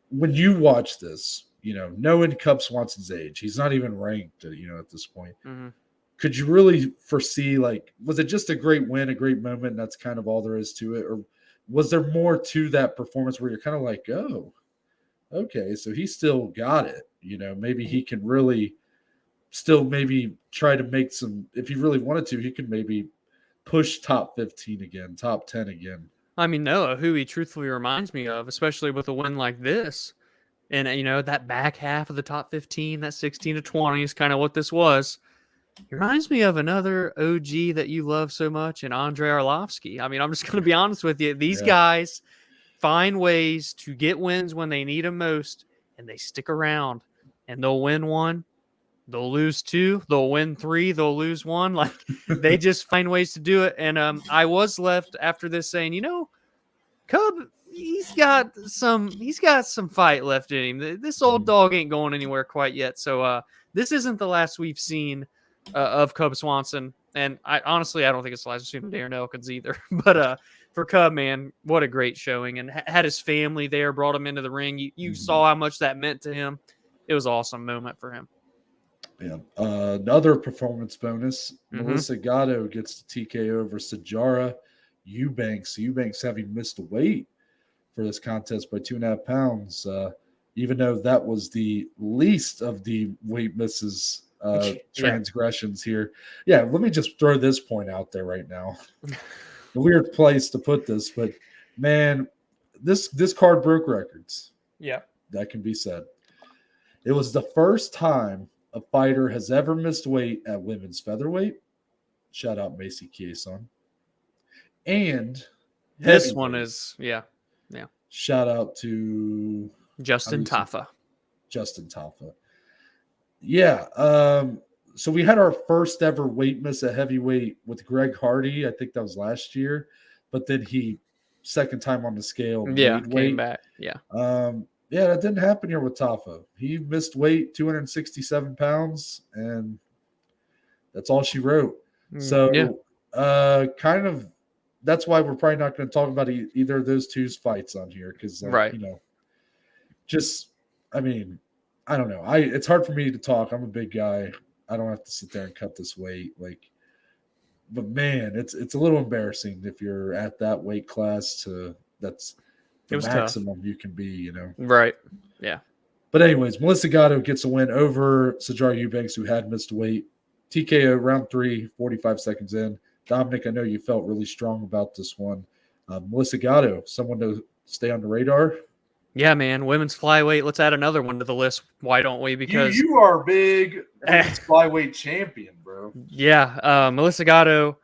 [SPEAKER 1] when you watch this, knowing Cub Swanson's age, he's not even ranked, at this point.
[SPEAKER 2] Mm-hmm.
[SPEAKER 1] Could you really foresee, like, was it just a great win, a great moment, and that's kind of all there is to it? Or was there more to that performance where you're kind of like, oh, okay, so he still got it. Maybe he can really still maybe try to make some, if he really wanted to, he could maybe push top 15 again, top 10 again.
[SPEAKER 2] I mean, Noah, who he truthfully reminds me of, especially with a win like this. And, that back half of the top 15, that 16 to 20 is kind of what this was. He reminds me of another OG that you love so much, and Andrei Arlovsky. I mean, I'm just going to be honest with you. These guys find ways to get wins when they need them most, and they stick around. And they'll win 1, they'll lose 2, they'll win 3, they'll lose 1. Like, they just find ways to do it. And I was left after this saying, Cub, he's got some fight left in him. This old dog ain't going anywhere quite yet. So this isn't the last we've seen of Cub Swanson. And I don't think it's the last we've seen of Darren Elkins either. But for Cub, man, what a great showing. And had his family there, brought him into the ring. You saw how much that meant to him. It was an awesome moment for him.
[SPEAKER 1] Yeah. Another performance bonus. Melissa Gatto gets the TKO over Sajara Eubanks. Eubanks having missed weight for this contest by 2.5 pounds, even though that was the least of the weight misses transgressions here. Yeah, let me just throw this point out there right now. A weird place to put this, but man, this card broke records.
[SPEAKER 2] Yeah.
[SPEAKER 1] That can be said. It was the first time a fighter has ever missed weight at women's featherweight. Shout out Macy Chiasson. And
[SPEAKER 2] this one is,
[SPEAKER 1] shout out to
[SPEAKER 2] Justin Tafa.
[SPEAKER 1] Yeah. So we had our first ever weight miss at heavyweight with Greg Hardy. I think that was last year. But then he, second time on the scale,
[SPEAKER 2] came back. Yeah.
[SPEAKER 1] That didn't happen here with Tafa. He missed weight, 267 pounds, and that's all she wrote. So kind of that's why we're probably not going to talk about either of those two's fights on here because, I mean, I don't know. It's hard for me to talk. I'm a big guy. I don't have to sit there and cut this weight. But man, it's a little embarrassing if you're at that weight class that's the maximum tough. You can be,
[SPEAKER 2] Right. Yeah.
[SPEAKER 1] But anyways, Melissa Gatto gets a win over Sajara Eubanks, who had missed weight. TKO round 3, 45 seconds in. Dominic, I know you felt really strong about this one. Melissa Gatto, someone to stay on the radar.
[SPEAKER 2] Yeah, man. Women's flyweight. Let's add another one to the list. Why don't we? Because
[SPEAKER 1] you are a big women's flyweight champion, bro.
[SPEAKER 2] Yeah. Melissa Gatto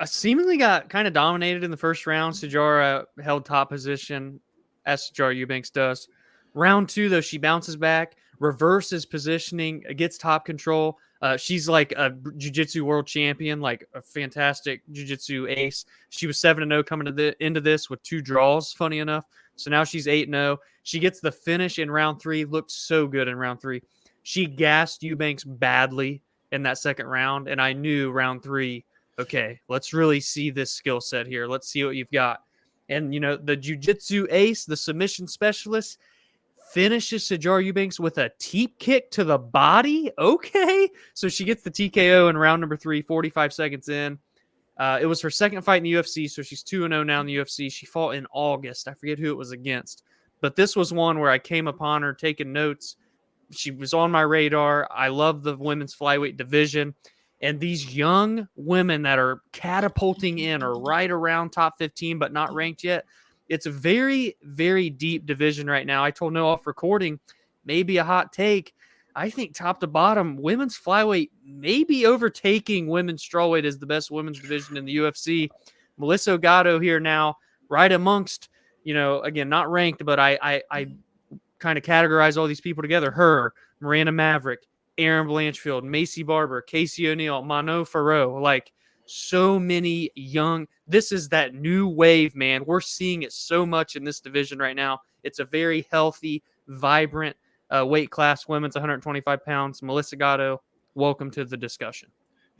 [SPEAKER 2] seemingly got kind of dominated in the first round. Sajara held top position, as Sajara Eubanks does. Round 2, though, she bounces back. reverses positioning, gets top control. She's like a jiu-jitsu world champion, like a fantastic jiu-jitsu ace. She was 7-0 coming to into this with 2 draws, funny enough. So now she's 8-0. She gets the finish in round 3. Looked so good in round 3. She gassed Eubanks badly in that second round, and I knew round 3, okay, let's really see this skill set here. Let's see what you've got. And, the jiu-jitsu ace, the submission specialist, finishes Sijara Eubanks with a teep kick to the body. Okay. So she gets the TKO in round number 3, 45 seconds in. It was her second fight in the UFC, so she's 2-0 now in the UFC. She fought in August. I forget who it was against. But this was one where I came upon her taking notes. She was on my radar. I love the women's flyweight division. And these young women that are catapulting in are right around top 15, but not ranked yet. It's a very, very deep division right now. I told Noah off recording, maybe a hot take. I think top to bottom, women's flyweight may be overtaking women's strawweight as the best women's division in the UFC. Melissa Gatto here now, right amongst, again, not ranked, but I kind of categorize all these people together. Her, Miranda Maverick, Erin Blanchfield, Macy Barber, Casey O'Neill, Mano Farrow, like so many young. This is that new wave, man. We're seeing it so much in this division right now. It's a very healthy, vibrant weight class, women's 125 pounds. Melissa Gatto, welcome to the discussion.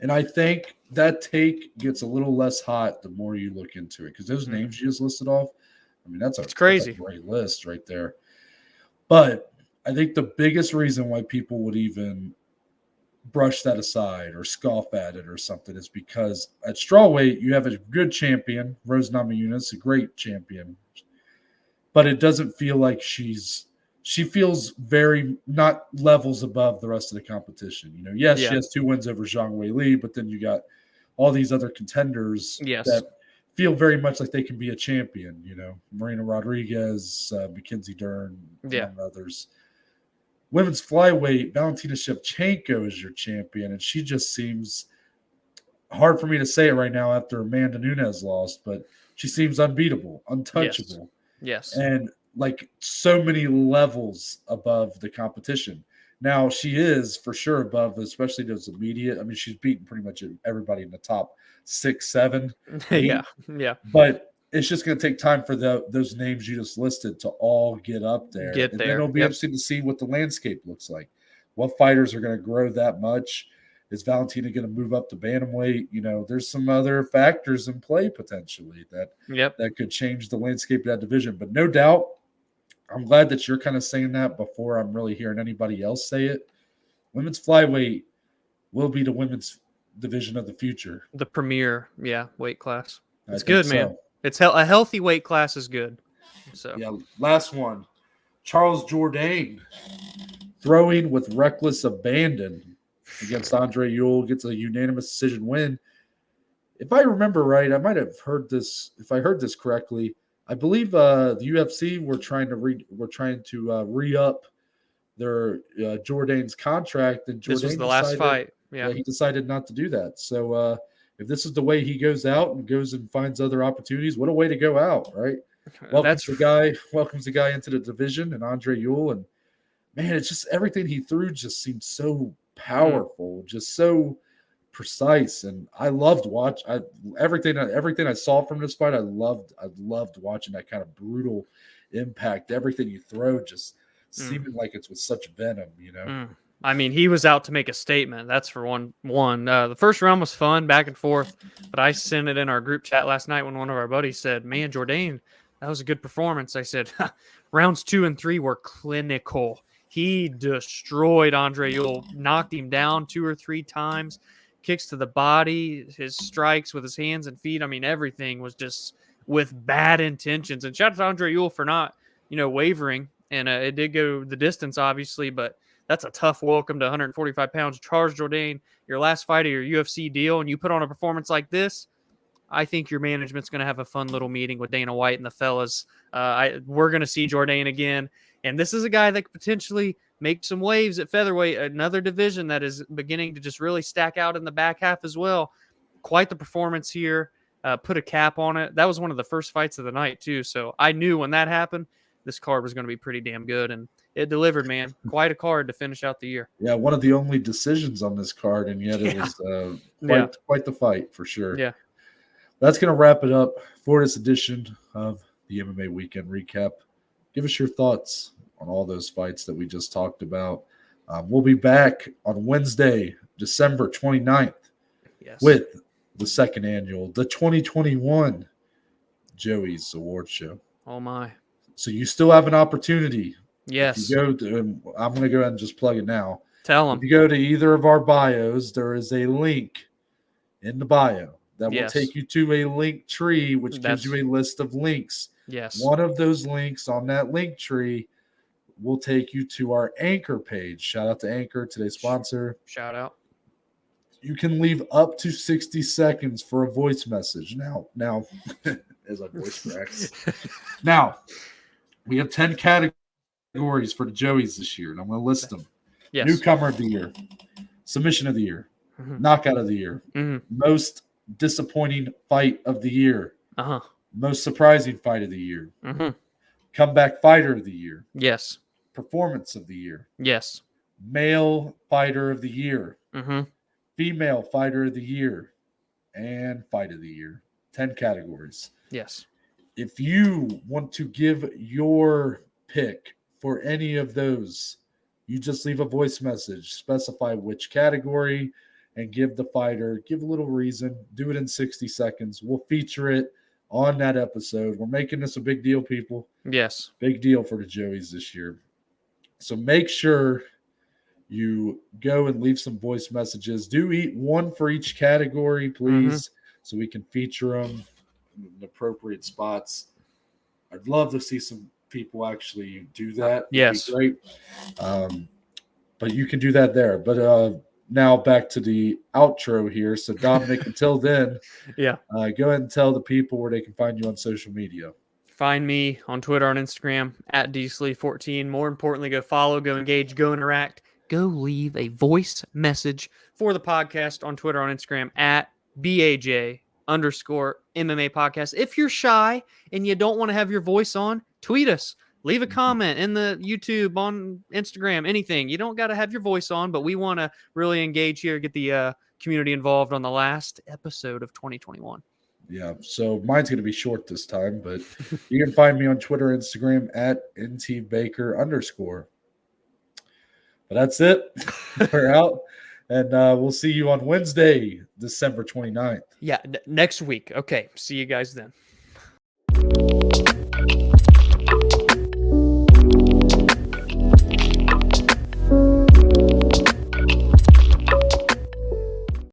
[SPEAKER 1] And I think that take gets a little less hot the more you look into it, because those names you just listed off, I mean, it's crazy. That's a great list right there. But I think the biggest reason why people would even brush that aside or scoff at it or something is because at strawweight you have a good champion, Rose Namajunas, a great champion, but it doesn't feel like she feels very not levels above the rest of the competition. Yes, she has 2 wins over Zhang Weili, but then you got all these other contenders that feel very much like they can be a champion. Marina Rodriguez, Mackenzie Dern, among others. Women's flyweight, Valentina Shevchenko is your champion, and she just seems hard for me to say it right now after Amanda Nunes lost, but she seems unbeatable, untouchable.
[SPEAKER 2] Yes.
[SPEAKER 1] And like so many levels above the competition. Now, she is for sure above, especially those immediate. I mean, she's beaten pretty much everybody in the top 6, 7, 8.
[SPEAKER 2] Yeah.
[SPEAKER 1] But it's just going to take time for those names you just listed to all get up there. And then it'll be interesting to see what the landscape looks like. What fighters are going to grow that much? Is Valentina going to move up to bantamweight? There's some other factors in play potentially that could change the landscape of that division. But no doubt, I'm glad that you're kind of saying that before I'm really hearing anybody else say it. Women's flyweight will be the women's division of the future.
[SPEAKER 2] The premier, weight class. It's good, man. It's a healthy weight class is good. So
[SPEAKER 1] last one. Charles Jourdain throwing with reckless abandon against Andre Ewell, gets a unanimous decision win. If I remember right, I might have heard this. If I heard this correctly, I believe the UFC were trying to re-up their Jourdain's contract, and Jourdain
[SPEAKER 2] this was the last fight. Yeah,
[SPEAKER 1] he decided not to do that. So if this is the way he goes out and goes and finds other opportunities, what a way to go out, right? Welcomes the guy into the division, and Andre Ewell, and man, it's just everything he threw just seemed so powerful, just so precise, and I loved everything I saw from this fight. I loved watching that kind of brutal impact. Everything you throw just seeming like it's with such venom,
[SPEAKER 2] I mean, he was out to make a statement. That's for one. The first round was fun, back and forth, but I sent it in our group chat last night when one of our buddies said, "Man, Jourdain, that was a good performance." I said, rounds 2 and 3 were clinical. He destroyed Andre Ewell, knocked him down 2 or 3 times, kicks to the body, his strikes with his hands and feet. I mean, everything was just with bad intentions. And shout out to Andre Ewell for not, wavering. And it did go the distance, obviously, but that's a tough welcome to 145 pounds. Charles Jourdain, your last fight of your UFC deal, and you put on a performance like this, I think your management's going to have a fun little meeting with Dana White and the fellas. We're going to see Jourdain again. And this is a guy that could potentially make some waves at featherweight, another division that is beginning to just really stack out in the back half as well. Quite the performance here. Put a cap on it. That was one of the first fights of the night, too. So I knew when that happened, this card was going to be pretty damn good. And it delivered, man. Quite a card to finish out the year.
[SPEAKER 1] Yeah, one of the only decisions on this card, and yet it was quite the fight for sure.
[SPEAKER 2] Yeah.
[SPEAKER 1] That's going to wrap it up for this edition of the MMA Weekend Recap. Give us your thoughts on all those fights that we just talked about. We'll be back on Wednesday, December 29th with the second annual, the 2021 Joey's Award Show.
[SPEAKER 2] Oh, my.
[SPEAKER 1] So you still have an opportunity.
[SPEAKER 2] Yes.
[SPEAKER 1] If you go to, I'm going to go ahead and just plug it now.
[SPEAKER 2] Tell them.
[SPEAKER 1] If you go to either of our bios, there is a link in the bio that will take you to a link tree, which gives you a list of links.
[SPEAKER 2] Yes.
[SPEAKER 1] One of those links on that link tree will take you to our Anchor page. Shout out to Anchor, today's sponsor.
[SPEAKER 2] Shout out.
[SPEAKER 1] You can leave up to 60 seconds for a voice message. Now, as our voice cracks. Now, we have 10 categories for the Joeys this year, and I'm going to list them.
[SPEAKER 2] Yes.
[SPEAKER 1] Newcomer of the year, submission of the year, knockout of the year, most disappointing fight of the year, most surprising fight of the year, comeback fighter of the year,
[SPEAKER 2] yes,
[SPEAKER 1] performance of the year,
[SPEAKER 2] yes,
[SPEAKER 1] male fighter of the year, female fighter of the year, and fight of the year. 10 categories.
[SPEAKER 2] Yes.
[SPEAKER 1] If you want to give your pick for any of those, you just leave a voice message, specify which category, and give the fighter, give a little reason, do it in 60 seconds. We'll feature it on that episode. We're making this a big deal, people.
[SPEAKER 2] Yes.
[SPEAKER 1] Big deal for the Joeys this year. So make sure you go and leave some voice messages. Do eat one for each category, please, so we can feature them in appropriate spots. I'd love to see some people actually do that.
[SPEAKER 2] Yes.
[SPEAKER 1] Great. But you can do that there. But now back to the outro here. So Dominic, until then, go ahead and tell the people where they can find you on social media.
[SPEAKER 2] Find me on Twitter and Instagram at dslee14. More importantly, go follow, go engage, go interact, go leave a voice message for the podcast on Twitter, on Instagram at BAJ_MMA podcast. If you're shy and you don't want to have your voice on, tweet us. Leave a comment in the YouTube, on Instagram, anything. You don't got to have your voice on, but we want to really engage here, get the community involved on the last episode of 2021.
[SPEAKER 1] Yeah, so mine's going to be short this time, but you can find me on Twitter, Instagram at ntbaker_. But that's it. We're out, and we'll see you on Wednesday, December 29th.
[SPEAKER 2] Yeah, next week. Okay, see you guys then.